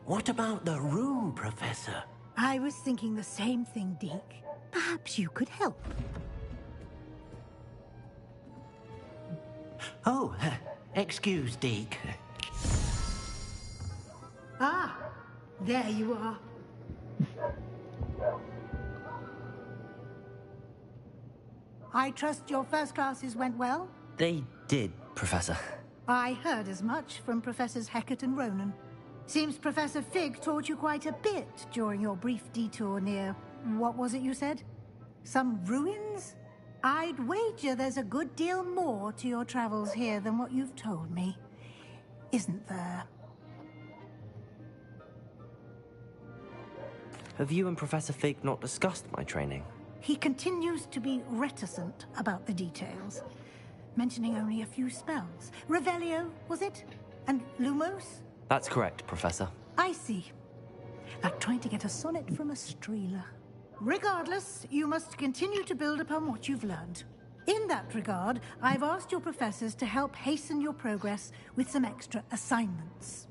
What about the room, Professor? I was thinking the same thing, Deke. Perhaps you could help. Oh, excuse, Deke. Ah, there you are. I trust your first classes went well? They did, Professor. I heard as much from Professors Hecat and Ronan. Seems Professor Fig taught you quite a bit during your brief detour near... what was it you said? Some ruins? I'd wager there's a good deal more to your travels here than what you've told me. Isn't there? Have you and Professor Fig not discussed my training? He continues to be reticent about the details, mentioning only a few spells. Revelio, was it? And Lumos? That's correct, Professor. I see. Like trying to get a sonnet from a streeler. Regardless, you must continue to build upon what you've learned. In that regard, I've asked your professors to help hasten your progress with some extra assignments.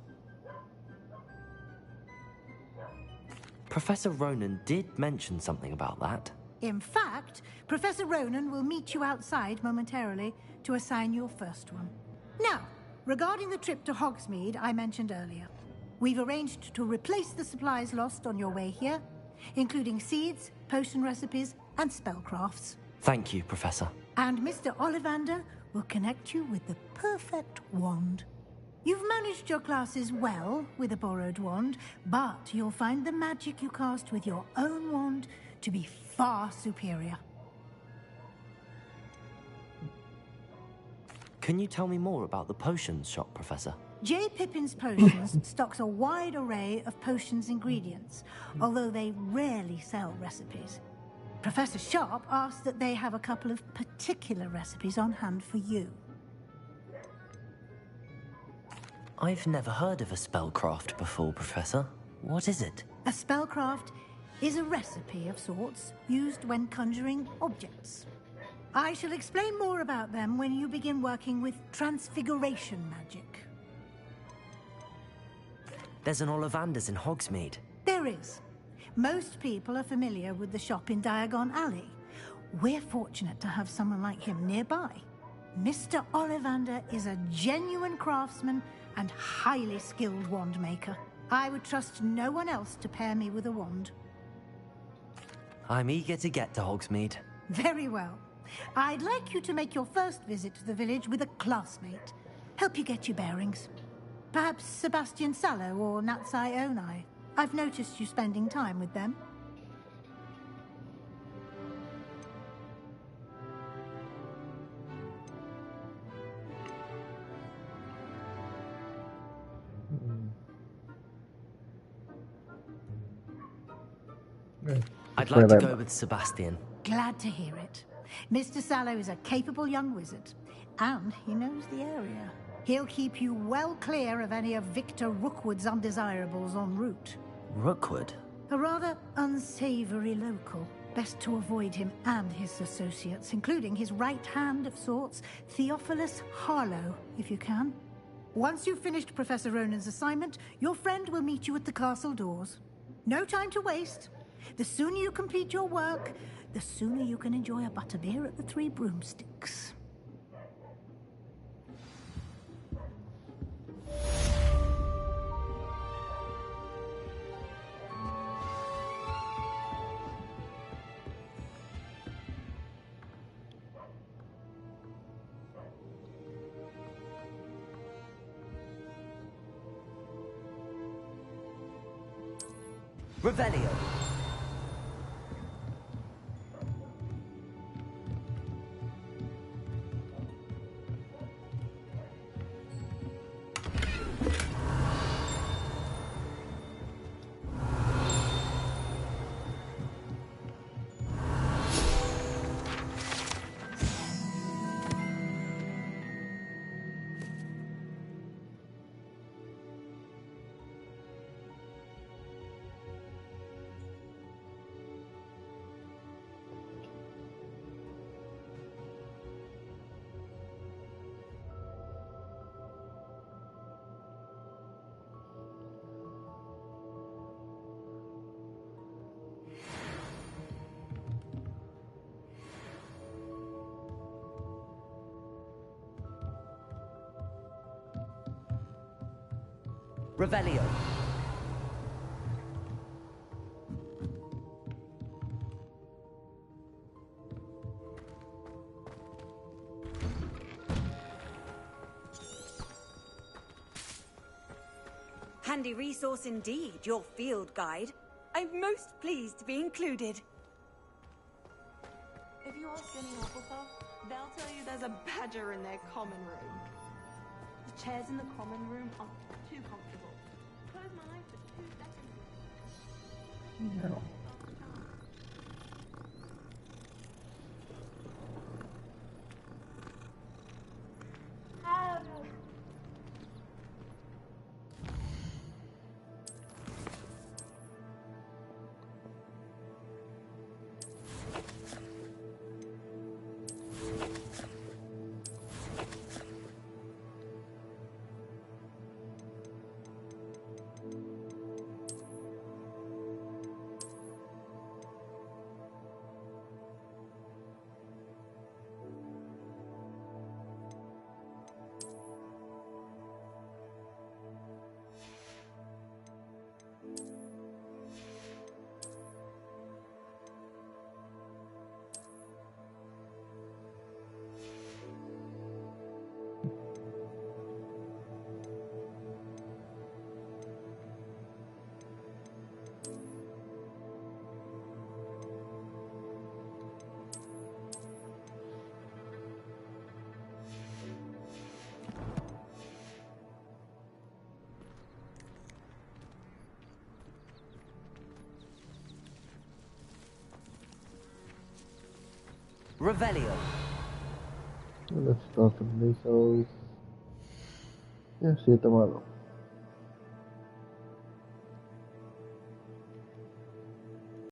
Professor Ronan did mention something about that. In fact, Professor Ronan will meet you outside momentarily to assign your first one. Now, regarding the trip to Hogsmeade I mentioned earlier, we've arranged to replace the supplies lost on your way here, including seeds, potion recipes, and spellcrafts. Thank you, Professor. And Mr. Ollivander will connect you with the perfect wand. You've managed your classes well with a borrowed wand, but you'll find the magic you cast with your own wand to be far superior. Can you tell me more about the potions shop, Professor? J. Pippin's Potions stocks a wide array of potions ingredients, although they rarely sell recipes. Professor Sharp asked that they have a couple of particular recipes on hand for you. I've never heard of a spellcraft before, Professor. What is it? A spellcraft is a recipe of sorts used when conjuring objects. I shall explain more about them when you begin working with transfiguration magic. There's an Ollivander's in Hogsmeade. There is. Most people are familiar with the shop in Diagon Alley. We're fortunate to have someone like him nearby. Mr. Ollivander is a genuine craftsman and highly skilled wand maker. I would trust no one else to pair me with a wand. I'm eager to get to Hogsmeade. Very well. I'd like you to make your first visit to the village with a classmate. Help you get your bearings. Perhaps Sebastian Sallow or Natsai Onai. I've noticed you spending time with them. I'd like to go with Sebastian. Glad to hear it. Mr. Sallow is a capable young wizard, and he knows the area. He'll keep you well clear of any of Victor Rookwood's undesirables en route. Rookwood? A rather unsavory local. Best to avoid him and his associates, including his right hand of sorts, Theophilus Harlow, if you can. Once you've finished Professor Ronan's assignment, your friend will meet you at the castle doors. No time to waste. The sooner you complete your work, the sooner you can enjoy a butterbeer at the Three Broomsticks. Revelio. Revelio. Handy resource indeed, your field guide. I'm most pleased to be included. If you ask any Hufflepuff, they'll tell you there's a badger in their common room. The chairs in the common room are too comfortable. Close my eyes for 2 seconds. No. Revelio. Let's talk to Bezos. Yeah, see you tomorrow.